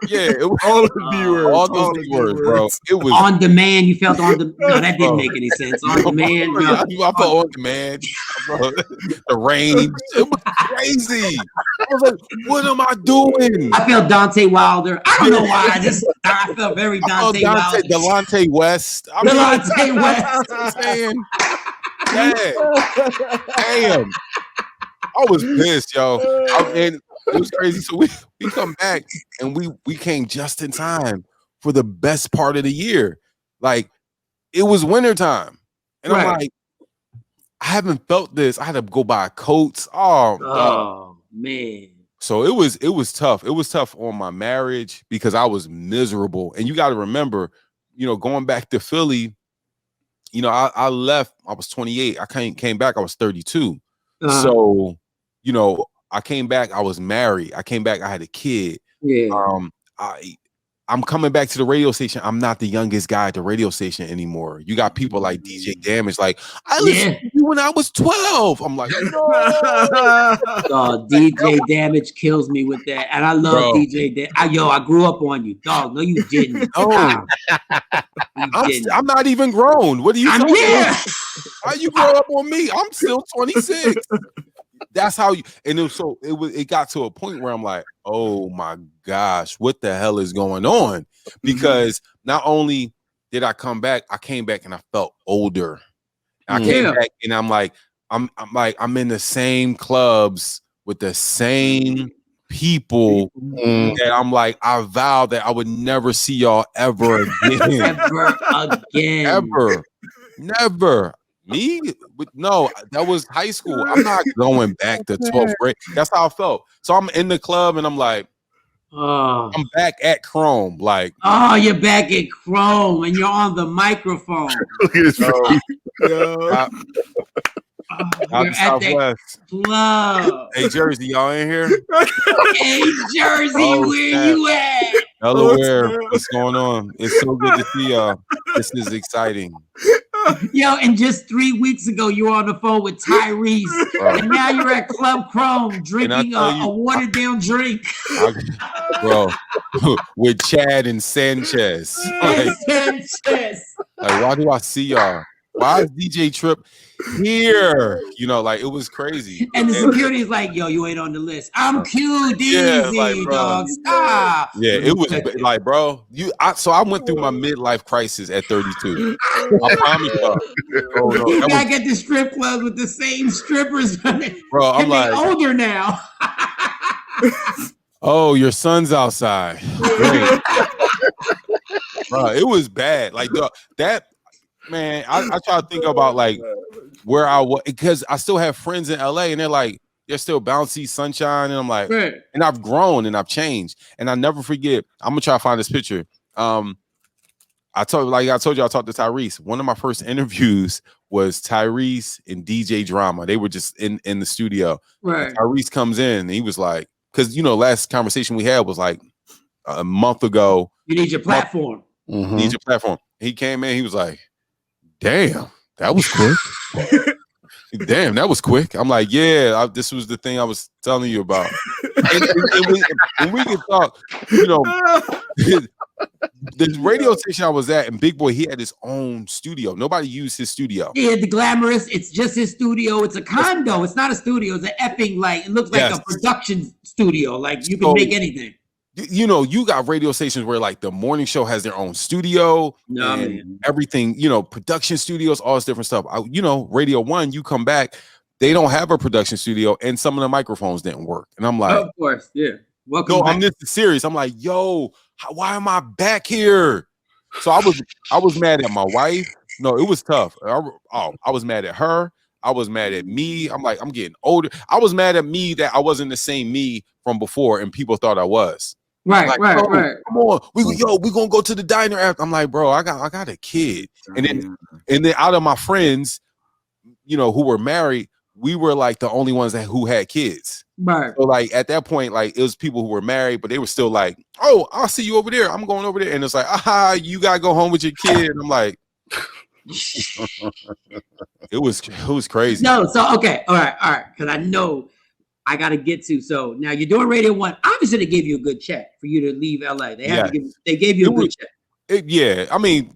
Yeah, it was all the D words, all those D words, bro. It was on demand. You felt on the. No, that didn't make any sense. On demand. No. I felt on demand. The range. It was crazy. I was like, what am I doing? I felt Dante Wilder. I don't know why. I felt very Dante Wilder. Delonte West. Delonte West. I'm saying, damn. I was pissed, yo. And it was crazy. So we come back and we came just in time for the best part of the year. Like, it was wintertime. And I'm like, I haven't felt this. I had to go buy coats. Oh man. So it was tough. It was tough on my marriage because I was miserable. And you got to remember, you know, going back to Philly, you know, I left, I was 28. I came back, I was 32. So, you know, I came back, I was married. I came back, I had a kid. Yeah. I'm coming back to the radio station. I'm not the youngest guy at the radio station anymore. You got people like DJ Damage, like, I listened to you when I was 12. I'm like, no. DJ Damage kills me with that. And I love DJ Damage. I grew up on you. Dog, no, you didn't. No. I'm not even grown. What are you talking about? How you grow up on me? I'm still 26. That's how you, and it got to a point where I'm like, oh my gosh, what the hell is going on? Because not only did I come back, I came back and I felt older. I came back and I'm like, I'm in the same clubs with the same people that I'm like, I vow that I would never see y'all ever again. Ever. Never. Me? No, that was high school. I'm not going back to 12th grade. That's how I felt. So I'm in the club and I'm like, I'm back at Chrome. Like, you're back at Chrome and you're on the microphone. Look at this. Out the Southwest. Club. Hey, Jersey, y'all in here? Hey, Jersey, where you at? Delaware, what's going on? It's so good to see y'all. This is exciting. Yo, and just 3 weeks ago, you were on the phone with Tyrese, and now you're at Club Chrome drinking a watered-down drink. Bro, with Chad and Sanchez. Like, why do I see y'all? Why is DJ Trip here? You know, like, it was crazy. And the security is like, yo, you ain't on the list. I'm QDeezy, dog. Stop. Yeah, it was like, bro, so I went through my midlife crisis at 32. I promise y'all. You back at the strip club with the same strippers. Bro, I'm like, older now. Oh, your son's outside. Great. Bro, it was bad. Like, that. Man, I try to think about like where I was, because I still have friends in LA and they're still bouncy, sunshine, and I'm like, and I've grown and I've changed, and I never forget. I'm gonna try to find this picture. I told you, I talked to Tyrese. One of my first interviews was Tyrese and DJ Drama. They were just in the studio. Right. Tyrese comes in and he was like, because last conversation we had was like a month ago. You need your platform. Need your platform. He came in, he was like, damn, that was quick. Damn, that was quick. I'm like, yeah, this was the thing I was telling you about. and we can talk, the radio station I was at, and Big Boy, he had his own studio. Nobody used his studio. Yeah, the Glamorous, it's just his studio. It's a condo. It's not a studio. It's an effing, it looks like a production studio. Like, you can make anything. you know, you got radio stations where like the morning show has their own studio and everything, you know, production studios, all this different stuff. You know, Radio 1, you come back, they don't have a production studio and some of the microphones didn't work. And I'm like, of course, yeah. Welcome yo, back. I'm this serious. I'm like, yo, why am I back here? So I was mad at my wife. No, it was tough. I was mad at her. I was mad at me. I'm like, I'm getting older. I was mad at me that I wasn't the same me from before, and people thought I was. Right, like, right. Come on, we gonna go to the diner after. I'm like, bro, I got a kid, and then out of my friends, you know, who were married, we were like the only ones who had kids. Right. So like at that point, like it was people who were married, but they were still like, oh, I'll see you over there. I'm going over there, and it's like, you gotta go home with your kid. And I'm like. It was crazy. No, so okay, all right, because I know I got to get to. So now you're doing Radio 1. Obviously, they gave you a good check for you to leave LA. They gave you a good check. Yeah, I mean,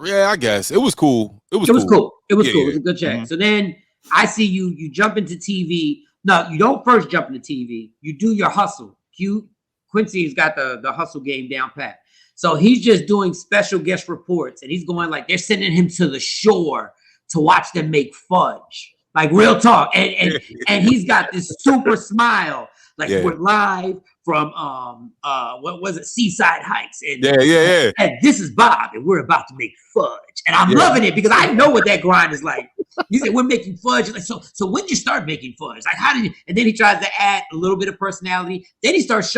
yeah, I guess it was cool. It was cool. It was a good check. Mm-hmm. So then I see you jump into TV. No, you don't first jump into TV. You do your hustle. Quincy's got the hustle game down pat. So he's just doing special guest reports, and he's going like they're sending him to the shore to watch them make fudge, like real talk. And he's got this super smile, like we're live from what was it, Seaside Heights, and yeah. And this is Bob, and we're about to make fudge, and I'm loving it because I know what that grind is like. He said we're making fudge, like so when did you start making fudge? Like how did you? And then he tries to add a little bit of personality. Then he starts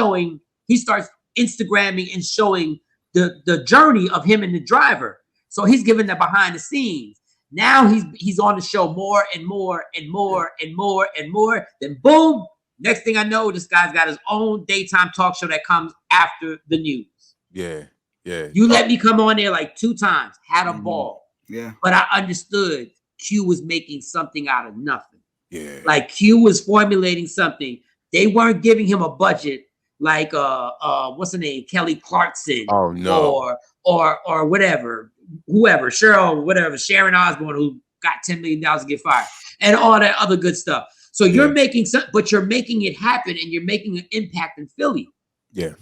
Instagramming and showing the journey of him and the driver. So he's giving the behind the scenes. Now he's on the show more and more and more and more and more. Then boom, next thing I know, this guy's got his own daytime talk show that comes after the news. Yeah. You let me come on there like 2 times, had a ball. Yeah. But I understood Q was making something out of nothing. Yeah. Like Q was formulating something. They weren't giving him a budget like what's her name, Kelly Clarkson. Oh no. Or whatever, whoever, Sharon Osbourne, who got $10 million to get fired, and all that other good stuff. So you're making but you're making it happen, and you're making an impact in Philly. Yeah.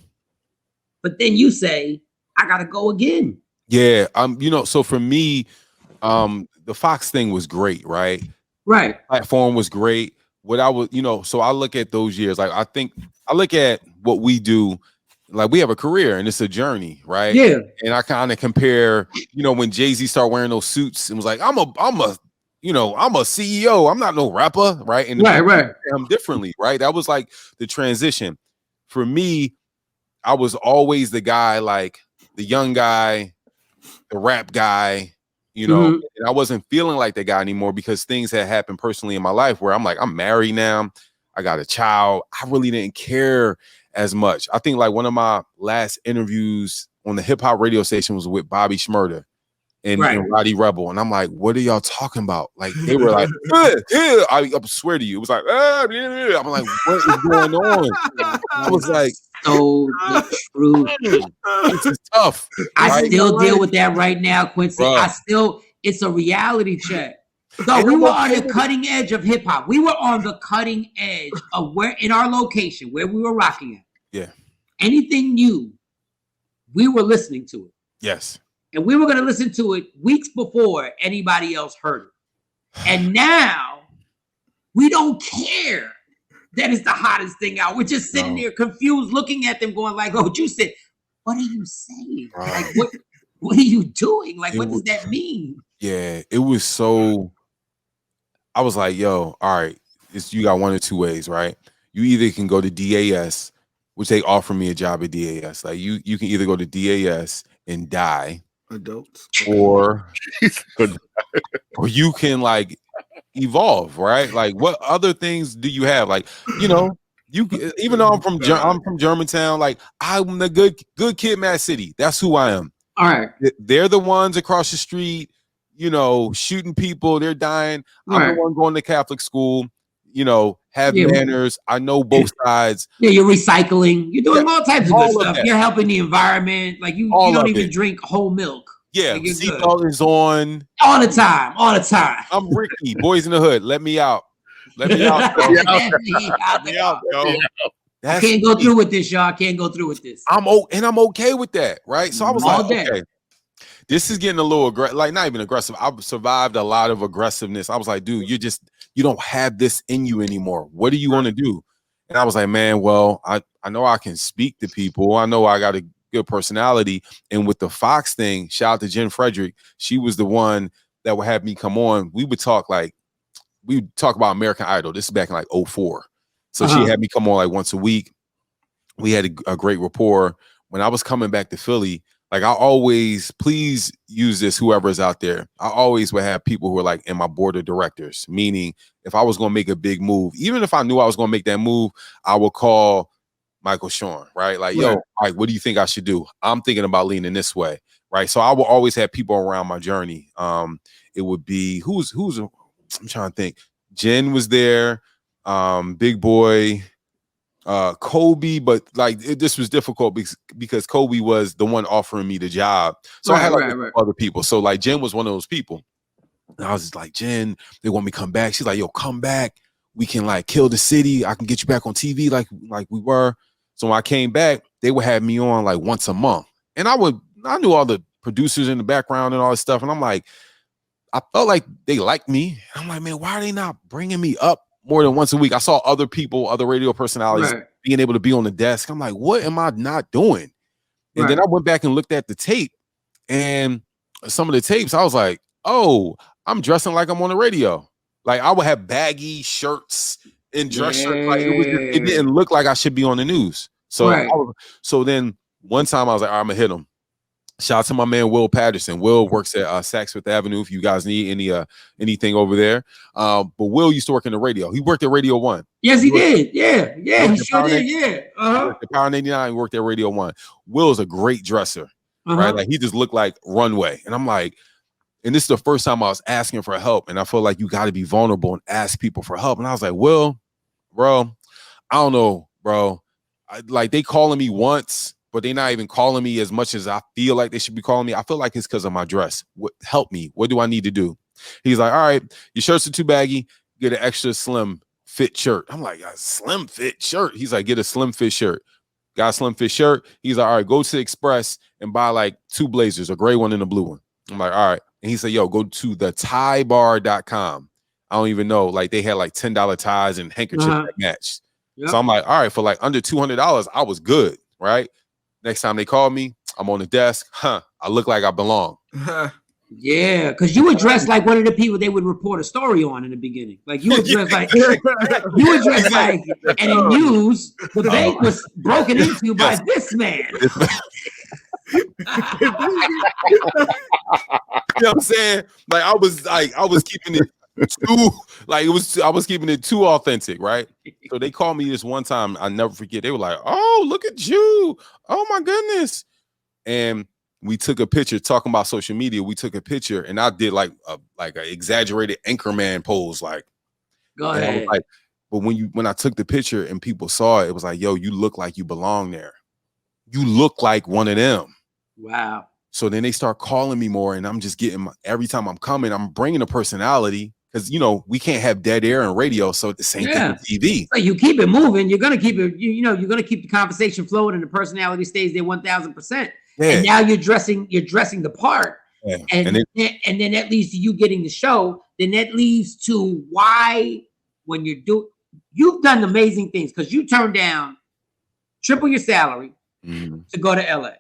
But then you say, I gotta go again. Yeah. You know, so for me, the Fox thing was great, right? Right. Platform was great. What I was, you know, so I look at those years, like I look at what we do, like we have a career and it's a journey, right? Yeah. And I kind of compare, you know, when Jay-Z started wearing those suits and was like, I'm a CEO, I'm not no rapper, right? And right. I'm differently, right? That was like the transition. For me, I was always the guy, like the young guy, the rap guy, you know, and I wasn't feeling like that guy anymore because things had happened personally in my life where I'm like, I'm married now. I got a child. I really didn't care as much. I think like one of my last interviews on the hip hop radio station was with Bobby Shmurda and Roddy Rebel. And I'm like, what are y'all talking about? Like they were like, I swear to you. It was like, I'm like, what is going on? I was like, so the truth. This is tough. I still deal with that right now, Quincy. Bruh. It's a reality check. So we were on the cutting edge of hip hop. We were on the cutting edge of where in our location where we were rocking at. Yeah. Anything new, we were listening to it. Yes. And we were going to listen to it weeks before anybody else heard it. And now we don't care that it's the hottest thing out. We're just sitting there confused, looking at them, going like, "Oh, you said, what are you saying? Like, what are you doing? Like, what does that mean?" Yeah, it was so. I was like, "Yo, all right, you got one or two ways, right? You either can go to DAS, which they offer me a job at DAS. Like, you can either go to DAS and die, adults, or you can like evolve, right? Like, what other things do you have? Like, you know, even though I'm from Germantown, like I'm the good kid, Mad City. That's who I am. All right, they're the ones across the street, you know, shooting people. They're dying. I'm the one going to Catholic school. You know, have manners. I know both sides. Yeah, you're recycling. You're doing all types of good stuff. You're helping the environment. Like you don't even drink whole milk. Yeah, like seatbelt is on all the time. I'm Ricky, Boys in the Hood. Let me out. Let me out. Let me out, yo. I can't go through with this, y'all. I can't go through with this. I'm okay with that, right? So I was like, okay, this is getting a little aggressive, like not even aggressive. I've survived a lot of aggressiveness. I was like, dude, you don't have this in you anymore. What do you want to do? And I was like, man, well, I know I can speak to people. I know I got a good personality. And with the Fox thing, shout out to Jen Frederick. She was the one that would have me come on. We would talk about American Idol. This is back in like 2004. So she had me come on like once a week. We had a great rapport. When I was coming back to Philly, like I always, please use this, whoever's out there. I always would have people who are like in my board of directors, meaning if I was going to make a big move, even if I knew I was going to make that move, I would call Michael Shawn, right? Like, yo, like, what do you think I should do? I'm thinking about leaning this way, right? So I will always have people around my journey. It would be, who's I'm trying to think. Jen was there, Big Boy, Kobe, but like this was difficult because Kobe was the one offering me the job. So I had other people. So like Jen was one of those people. And I was just like, Jen, they want me to come back. She's like, yo, come back. We can like kill the city. I can get you back on TV like we were. So when I came back, they would have me on like once a month. And I knew all the producers in the background and all this stuff. And I'm like, I felt like they liked me. I'm like, man, why are they not bringing me up more than once a week? I saw other people, other radio personalities being able to be on the desk. I'm like, what am I not doing? And then I went back and looked at the tape, and some of the tapes, I was like, oh, I'm dressing like I'm on the radio. Like I would have baggy shirts and dress shirts. Like it didn't look like I should be on the news. So so then one time I was like, all right, I'm gonna hit him. Shout out to my man Will Patterson. Will works at Saks Fifth Avenue. If you guys need anything over there, but Will used to work in the radio. He worked at Radio 1. Yes, he did. Yeah, he sure did. Yeah, the Power 99. He worked at Radio 1. Will is a great dresser, right? Like he just looked like runway, and I'm like, and this is the first time I was asking for help, and I feel like you got to be vulnerable and ask people for help. And I was like, Will, bro, I don't know, bro. Like they calling me once, but they're not even calling me as much as I feel like they should be calling me. I feel like it's because of my dress. Help me. What do I need to do? He's like, all right, your shirts are too baggy. Get an extra slim fit shirt. I'm like, a slim fit shirt? He's like, get a slim fit shirt. Got a slim fit shirt. He's like, all right, go to Express and buy like 2 blazers, a gray one and a blue one. I'm like, all right. And he said, yo, go to the tiebar.com. I don't even know. Like they had like $10 ties and handkerchiefs that matched. Yep. So I'm like, all right, for like under $200, I was good, right? Next time they call me, I'm on the desk. I look like I belong. Yeah, because you were dressed like one of the people they would report a story on in the beginning. Like you were dressed like and in news, the bank was broken into by this man. You know what I'm saying? Like I was keeping it too, like I was keeping it too authentic, right? So they called me this one time, I never forget. They were like, oh, look at you. Oh my goodness. And we took a picture talking about social media. We took a picture and I did like an exaggerated anchorman pose. Like, go ahead. Like, but when I took the picture and people saw it, it was like, yo, you look like you belong there. You look like one of them. Wow. So then they start calling me more, and I'm just getting every time I'm coming, I'm bringing a personality because we can't have dead air in radio. So the same thing with TV. So you keep it moving. You're gonna keep it. You're gonna keep the conversation flowing, and the personality stays there 1,000%. Yeah. And now you're dressing the part, and then that leads to you getting the show. Then that leads to why when you've done amazing things because you turned down triple your salary to go to LA.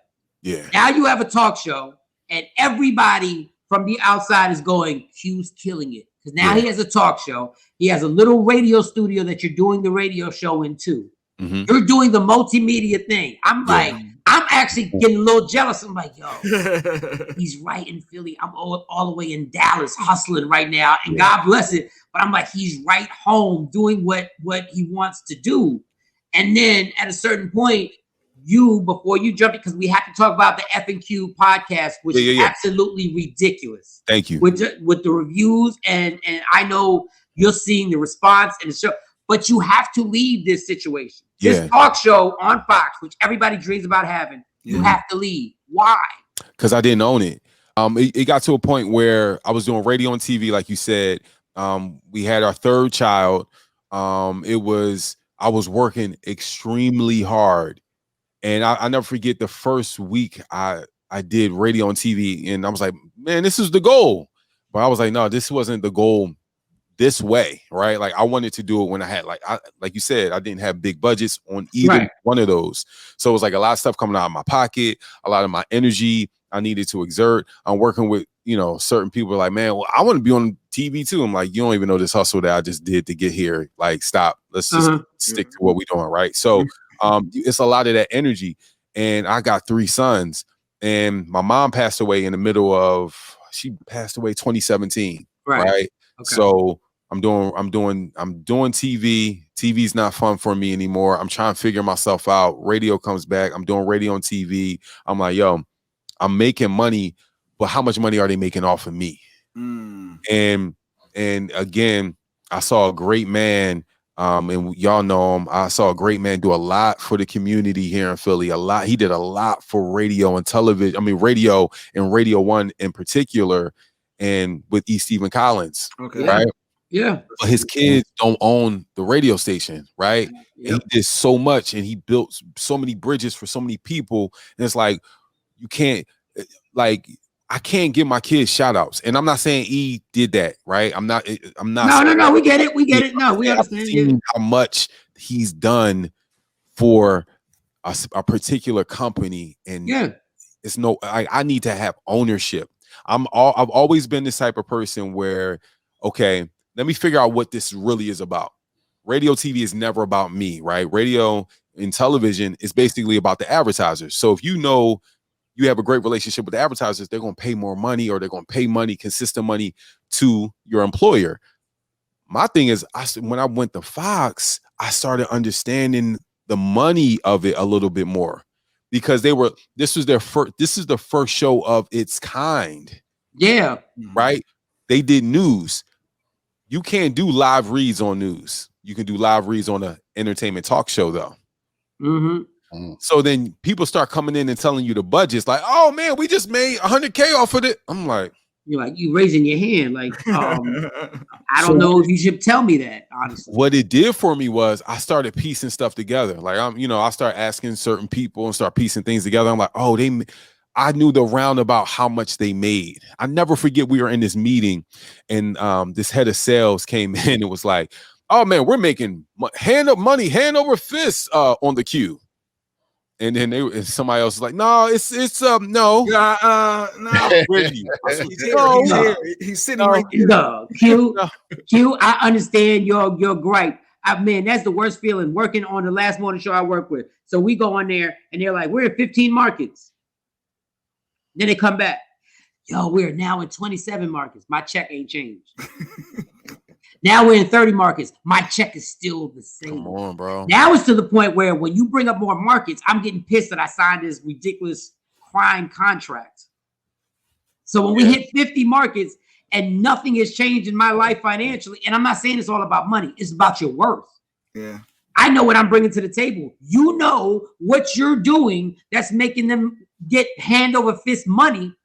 Yeah. Now you have a talk show, and everybody from the outside is going, Q's killing it. Because now he has a talk show. He has a little radio studio that you're doing the radio show in too. You're doing the multimedia thing. I'm like, I'm actually getting a little jealous. I'm like, yo, he's right in Philly. I'm all the way in Dallas hustling right now. And God bless it. But I'm like, he's right home doing what he wants to do. And then at a certain point, before you jump, because we have to talk about the F&Q podcast, which is absolutely ridiculous. Thank you. With the reviews, and I know you're seeing the response and the show, but you have to leave this situation. This talk show on Fox, which everybody dreams about having, you have to leave. Why? Because I didn't own it. It got to a point where I was doing radio and TV, like you said. We had our third child. It was I was working extremely hard. And I never forget the first week I did radio and TV, and I was like, man, this is the goal. But I was like, no, this wasn't the goal this way, right? Like I wanted to do it when I had like you said, I didn't have big budgets on either one of those. So it was like a lot of stuff coming out of my pocket, a lot of my energy I needed to exert. I'm working with, certain people like, man, well, I want to be on TV too. I'm like, you don't even know this hustle that I just did to get here. Like, stop. Let's just stick to what we're doing, right? So it's a lot of that energy. And I got 3 sons, and my mom passed away she passed away 2017, right? Okay. So I'm doing TV. TV's not fun for me anymore. I'm trying to figure myself out. Radio comes back. I'm doing radio and TV. I'm like, yo, I'm making money, but how much money are they making off of me? And again, I saw a great man, and y'all know him. I saw a great man do a lot for the community here in Philly. He did a lot for radio and television. I mean, radio and Radio 1 in particular, and with E. Stephen Collins, right? Yeah. But his kids don't own the radio station, right? Yep. And he did so much, and he built so many bridges for so many people. And it's like, you can't, like, I can't give my kids shout outs. And I'm not saying E did that, right? I'm not. No, we get it. We get it. No, we understand. How much he's done for a particular company. And it's I need to have ownership. I've always been this type of person where, okay, let me figure out what this really is about. Radio TV is never about me, right? Radio and television is basically about the advertisers. So if you have a great relationship with the advertisers, they're going to pay more money, or they're going to pay money, consistent money to your employer. My thing is, when I went to Fox, I started understanding the money of it a little bit more, because this is the first show of its kind. Yeah. Right. They did news. You can't do live reads on news. You can do live reads on an entertainment talk show, though. So then people start coming in and telling you the budgets, like, oh man, we just made $100K off of it. I'm like, you're like, you raising your hand, like, I don't know if you should tell me that, honestly. What it did for me was I started piecing stuff together. Like, I start asking certain people and start piecing things together. I'm like, oh, I knew the roundabout how much they made. I never forget, we were in this meeting, and this head of sales came in and was like, oh man, we're making hand over fist on the queue. And then somebody else is like, no, it's no. No. He's sitting right here. No, Q, I understand your gripe. Man, that's the worst feeling, working on the last morning show I work with. So we go on there and they're like, we're in 15 markets. Then they come back. Yo, we're now in 27 markets. My check ain't changed. Now we're in 30 markets. My check is still the same. Come on, bro. Now it's to the point where when you bring up more markets, I'm getting pissed that I signed this ridiculous crime contract. So when we hit 50 markets and nothing has changed in my life financially, and I'm not saying it's all about money, it's about your worth. Yeah. I know what I'm bringing to the table. You know what you're doing that's making them get hand over fist money,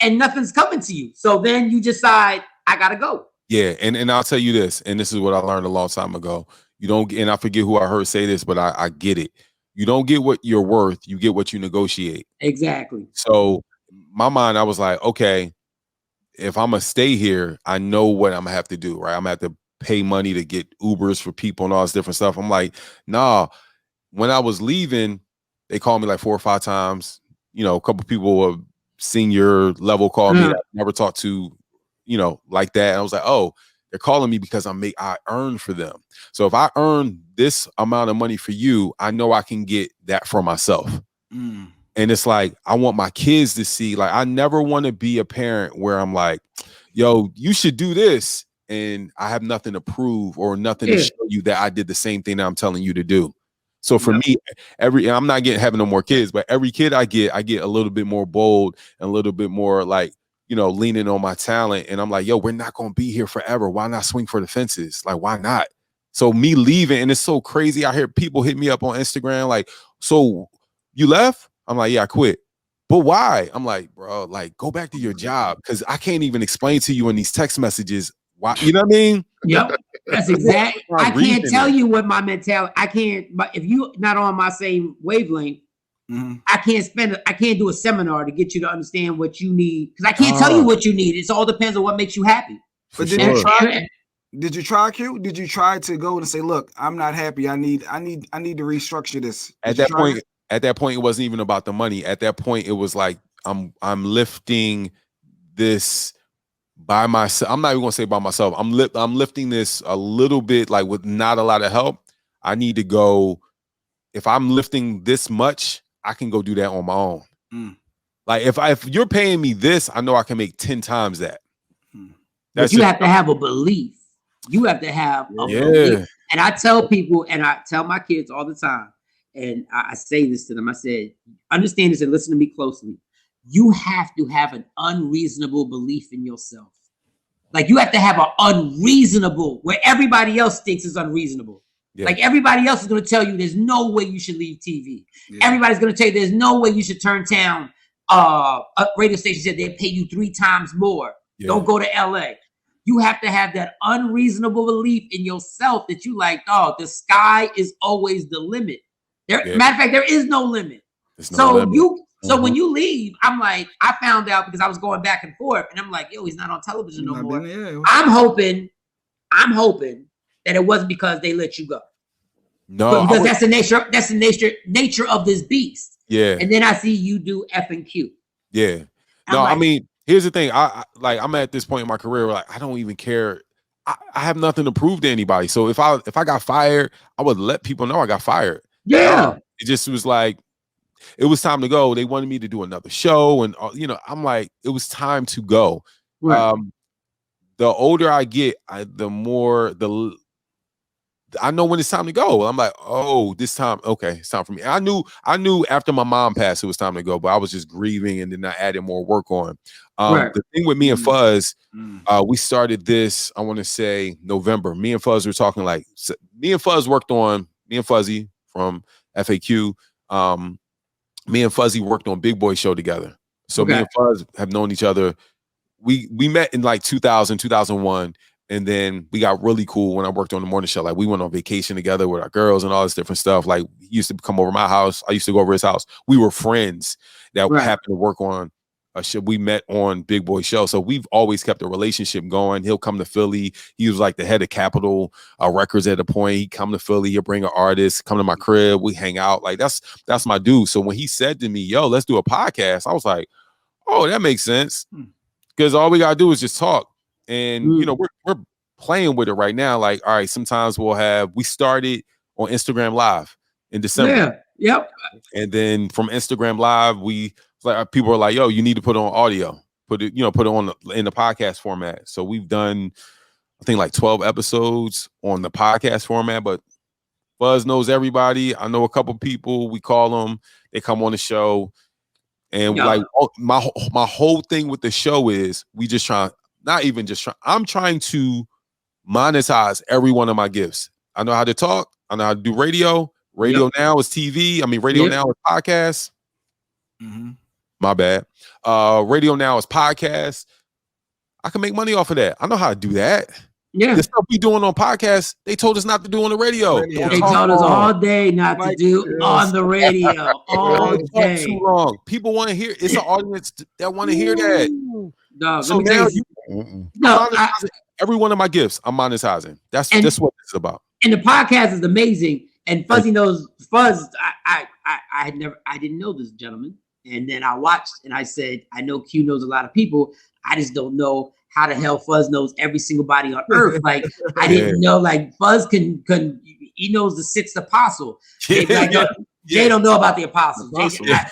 and nothing's coming to you. So then you decide, I gotta go. Yeah, and I'll tell you this, and this is what I learned a long time ago. You don't, and I forget who I heard say this, but I get it. You don't get what you're worth, you get what you negotiate. Exactly. So my mind, I was like, okay, if I'm gonna stay here, I know what I'm gonna have to do, right? I'm gonna have to pay money to get Ubers for people and all this different stuff. I'm like, nah. When I was leaving, they called me like 4 or 5 times. A couple people of senior level called me that I never talked to, like that. And I was like, oh, they're calling me because I earned for them. So if I earn this amount of money for you, I know I can get that for myself. And it's like, I want my kids to see, like, I never want to be a parent where I'm like, yo, you should do this, and I have nothing to prove or nothing to show you that I did the same thing that I'm telling you to do. So for me, I'm not having no more kids, but every kid I get a little bit more bold and a little bit more like, leaning on my talent. And I'm like, yo, we're not going to be here forever. Why not swing for the fences? Like, why not? So me leaving, and it's so crazy. I hear people hit me up on Instagram like, so you left? I'm like, yeah, I quit. But why? I'm like, bro, like, go back to your job, because I can't even explain to you in these text messages why. You know what I mean? Yep. That's exact. I can't tell you what my mentality. I can't. But if you not on my same wavelength, I can't do a seminar to get you to understand what you need because I can't tell you what you need. It all depends on what makes you happy. But did you try? Did you try, Q? Did you try to go and say, "Look, I'm not happy. I need to restructure this." At that point, it wasn't even about the money. At that point, it was like I'm lifting this by myself. I'm not even gonna say by myself. I'm lifting this a little bit, like with not a lot of help. I need to go. If I'm lifting this much, I can go do that on my own. Like if you're paying me this, I know I can make 10 times that. But you have to have a belief. You have to have a belief. And I tell people, and I tell my kids all the time, and I say this to them. I said, understand this and listen to me closely. You have to have an unreasonable belief in yourself. Like you have to have an unreasonable where everybody else thinks is unreasonable. Yeah. Like everybody else is going to tell you there's no way you should leave TV. Yeah. Everybody's going to tell you there's no way you should turn down a radio station said they pay you 3 times more. Yeah. Don't go to LA. You have to have that unreasonable belief in yourself that you like, oh, the sky is always the limit. Matter of fact, there is no limit. So when you leave, I'm like, I found out because I was going back and forth, and I'm like, yo, he's not on television no more. I'm hoping that it wasn't because they let you go. No, because that's the nature of this beast. Yeah. And then I see you do F and Q. Yeah. No, I mean, here's the thing. I'm at this point in my career where like I don't even care. I have nothing to prove to anybody. So if I got fired, I would let people know I got fired. Yeah. It just was like it was time to go. They wanted me to do another show, and I'm like, it was time to go. Right. The older I get, the more I know when it's time to go. I'm like, oh, this time, okay, it's time for me. I knew after my mom passed, it was time to go, but I was just grieving, and then I added more work on. Right. The thing with me and Fuzz, we started this, I want to say November. Me and Fuzz were talking like, me and Fuzzy from FAQ. Me and Fuzzy worked on Big Boy Show together. So me and Fuzz have known each other. We met in like 2000, 2001. And then we got really cool when I worked on the morning show. Like we went on vacation together with our girls and all this different stuff. Like he used to come over my house. I used to go over his house. We were friends that happened to work on a show. We met on Big Boy Show. So we've always kept a relationship going. He'll come to Philly. He was like the head of Capitol Records at a point. He'd come to Philly. He'll bring an artist, come to my crib. We hang out. Like that's my dude. So when he said to me, yo, let's do a podcast, I was like, oh, that makes sense. Because all we got to do is just talk. And, we're playing with it right now. Like, all right, sometimes we started on Instagram Live in December. Yeah. Yep. And then from Instagram Live, people are like, yo, you need to put on audio, put it on in the podcast format. So we've done, I think like 12 episodes on the podcast format, but Buzz knows everybody. I know a couple people, we call them, they come on the show. And like my whole thing with the show is I'm trying to monetize every one of my gifts. I know how to talk. I know how to do radio. Radio now is TV. I mean, radio now is podcast. My bad. Radio now is podcast. I can make money off of that. I know how to do that. Yeah. The stuff we doing on podcasts, they told us not to do on the radio. They told us all day not to do on the radio. All day. Too long. People want to hear. It's an audience that want to hear that. No, so now every one of my gifts, I'm monetizing. That's what it's about. And the podcast is amazing. And Fuzzy knows Fuzz. I didn't know this gentleman. And then I watched and I said, I know Q knows a lot of people. I just don't know how the hell Fuzz knows every single body on earth. Like I didn't know. Like Fuzz can he knows the 6th apostle. Jay don't know about the apostles.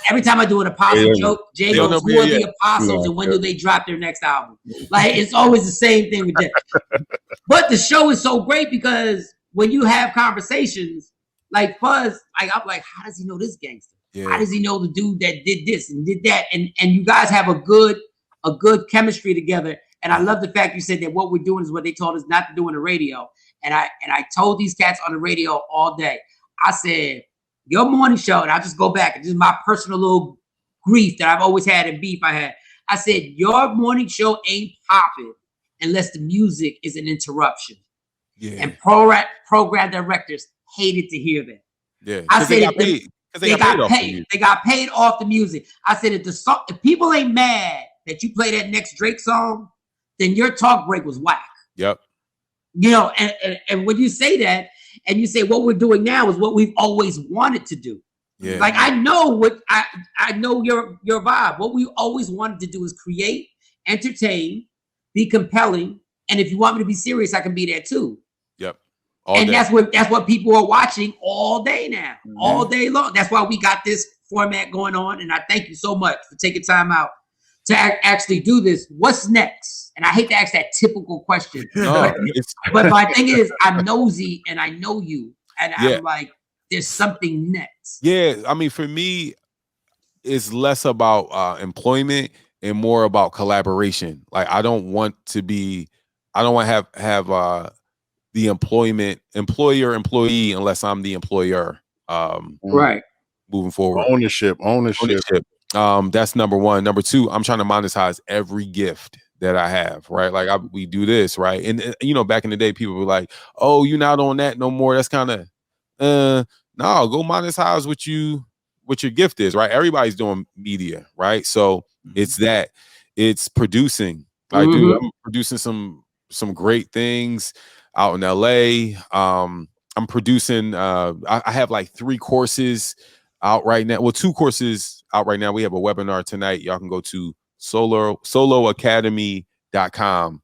Every time I do an apostle joke, Jay goes, who are the apostles and when do they drop their next album? Like, it's always the same thing with that. But the show is so great because when you have conversations, like Fuzz, like I'm like, how does he know this gangster? Yeah. How does he know the dude that did this and did that? And you guys have a good chemistry together. And I love the fact you said that what we're doing is what they told us not to do on the radio. And I told these cats on the radio all day. I said, your morning show, and I'll just go back. This is my personal little grief that I've always had and beef I had. I said, your morning show ain't popping unless the music is an interruption. And program directors hated to hear that. Yeah, I said they got paid. They got paid off the music. I said if people ain't mad that you play that next Drake song, then your talk break was whack. Yep. You know, and when you say that, and you say what we're doing now is what we've always wanted to do. Yeah. Like I know I know your vibe. What we always wanted to do is create, entertain, be compelling, and if you want me to be serious, I can be there too. Yep. And that's what people are watching all day now, all day long. That's why we got this format going on. And I thank you so much for taking time out to actually do this. What's next? And I hate to ask that typical question, but my thing is, I'm nosy and I know you, and I'm like, there's something next. Yeah, I mean, for me, it's less about employment and more about collaboration. Like, I don't want to have the employer-employee unless I'm the employer. Right. Moving forward. Ownership. That's number one. Number two, I'm trying to monetize every gift that I have, right? Like we do this, right? And you know, back in the day, people were like, "Oh, you're not on that no more." That's kind of, no, go monetize what your gift is, right? Everybody's doing media, right? So it's producing. I'm producing some great things out in LA. I'm producing. I have like 3 courses out right now. Well, 2 courses out right now. We have a webinar tonight. Y'all can go to soloacademy.com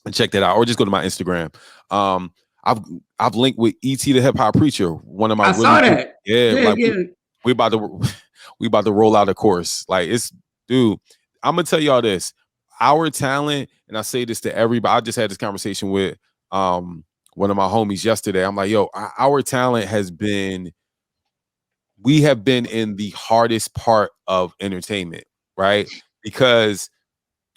and check that out, or just go to my Instagram. I've linked with E.T. the Hip Hop Preacher. One of my saw that. We about to roll out a course. Like dude, I'm gonna tell y'all this. Our talent, and I say this to everybody. I just had this conversation with one of my homies yesterday. I'm like, yo, our talent we have been in the hardest part of entertainment, right? Because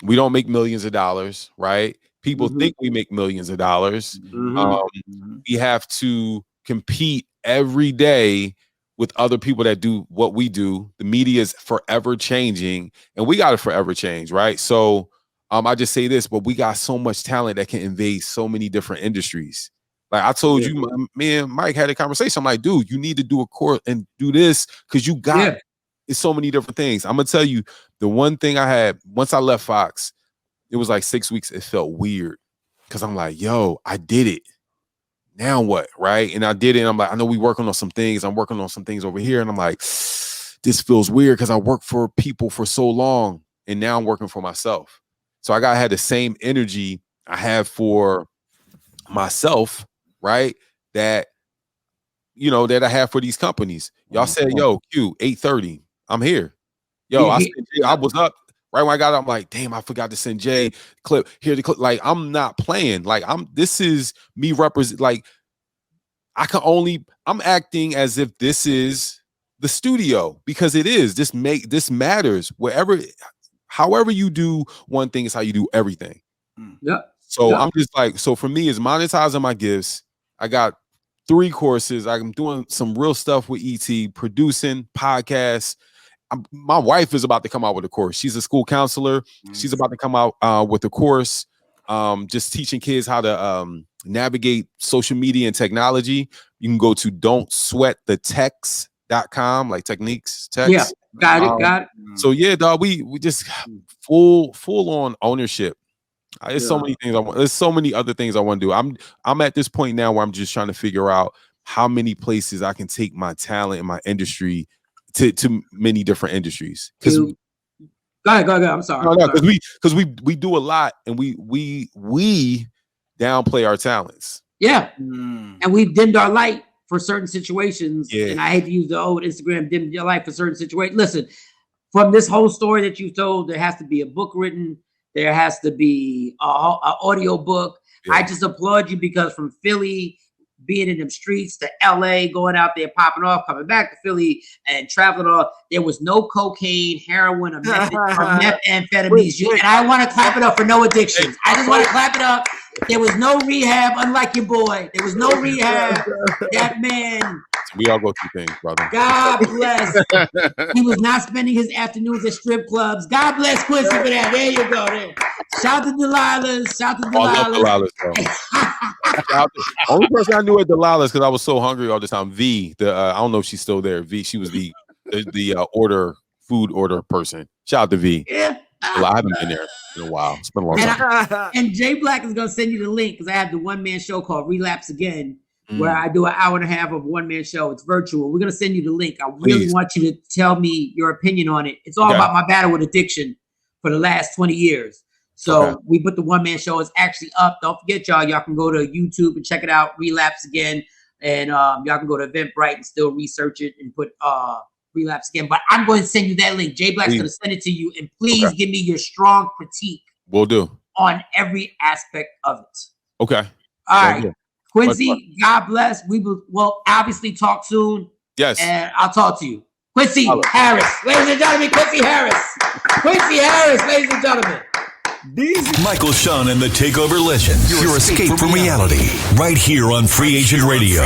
we don't make millions of dollars, right? People think we make millions of dollars. We have to compete every day with other people that do what we do. The media is forever changing, and we got to forever change, right? So I just say this, but we got so much talent that can invade so many different industries. Like I told you, me and Mike had a conversation. I'm like, dude, you need to do a course and do this because you got it's so many different things. I'm gonna tell you, the one thing I had once I left Fox, it was like 6 weeks. It felt weird because I'm like, yo, I did it. Now what, right? And I did it. And I'm like, I know we working on some things. I'm working on some things over here, and I'm like, this feels weird because I worked for people for so long, and now I'm working for myself. So I gotta have the same energy I have for myself. Right, that that I have for these companies. Y'all said, yo, Q 8:30, I'm here. Yo, I was up right when I got up. I'm like, damn, I forgot to send Jay clip here. The clip, like, I'm not playing. Like, this is me represent. Like, I'm acting as if this is the studio because it is. This matters. However you do one thing is how you do everything. So I'm just like, so for me, it's monetizing my gifts. I got 3 courses. I'm doing some real stuff with ET, producing podcasts. My wife is about to come out with a course. She's a school counselor. She's about to come out with a course, just teaching kids how to navigate social media and technology. You can go to don'tsweatthetext.com, like techniques, text. Yeah, got it. So yeah, dog, we just full on ownership. There's so many things I want. There's so many other things I want to do. I'm at this point now where I'm just trying to figure out how many places I can take my talent and my industry to many different industries. Because go ahead. I'm sorry. Because we do a lot, and we downplay our talents. Yeah, and we've dimmed our light for certain situations. Yeah. And I hate to use the old Instagram dimmed your light for certain situations. Listen, from this whole story that you told, there has to be a book written. There has to be an audio book. Yeah. I just applaud you because from Philly, being in them streets to LA, going out there, popping off, coming back to Philly and traveling off, there was no cocaine, heroin, or methamphetamines. And I want to clap it up for no addictions. I just want to clap it up. There was no rehab, unlike your boy. There was no rehab. That man We all go through things, brother. God bless. He was not spending his afternoons at strip clubs. God bless Quincy for that. There you go. There. Shout to Delilah's. Shout to Delilah's. I love Delilah's, bro. Only person I knew at Delilah's because I was so hungry all the time. V, I don't know if she's still there. V, she was the food order person. Shout out to V. Yeah. I haven't been there in a while. It's been a long time. And Jay Black is gonna send you the link because I have the one-man show called Relapse Again, where I do an hour and a half of one-man show. It's virtual. We're gonna send you the link. I really want you to tell me your opinion on it. It's all about my battle with addiction for the last 20 years. So we put the one-man show. It's actually up. Don't forget, y'all can go to YouTube and check it out, Relapse Again. And y'all can go to Eventbrite and still research it and put Relapse Again. But I'm going to send you that link. Jay Black's going to send it to you. And please give me your strong critique. Will do. On every aspect of it. Okay. All right. Quincy, God bless. We will obviously talk soon. Yes. And I'll talk to you. Quincy Harris. Ladies and gentlemen, Quincy Harris. Quincy Harris, ladies and gentlemen. Michael Shawn and the Takeover Legends. Your escape from reality. Right here on Free Agent Radio.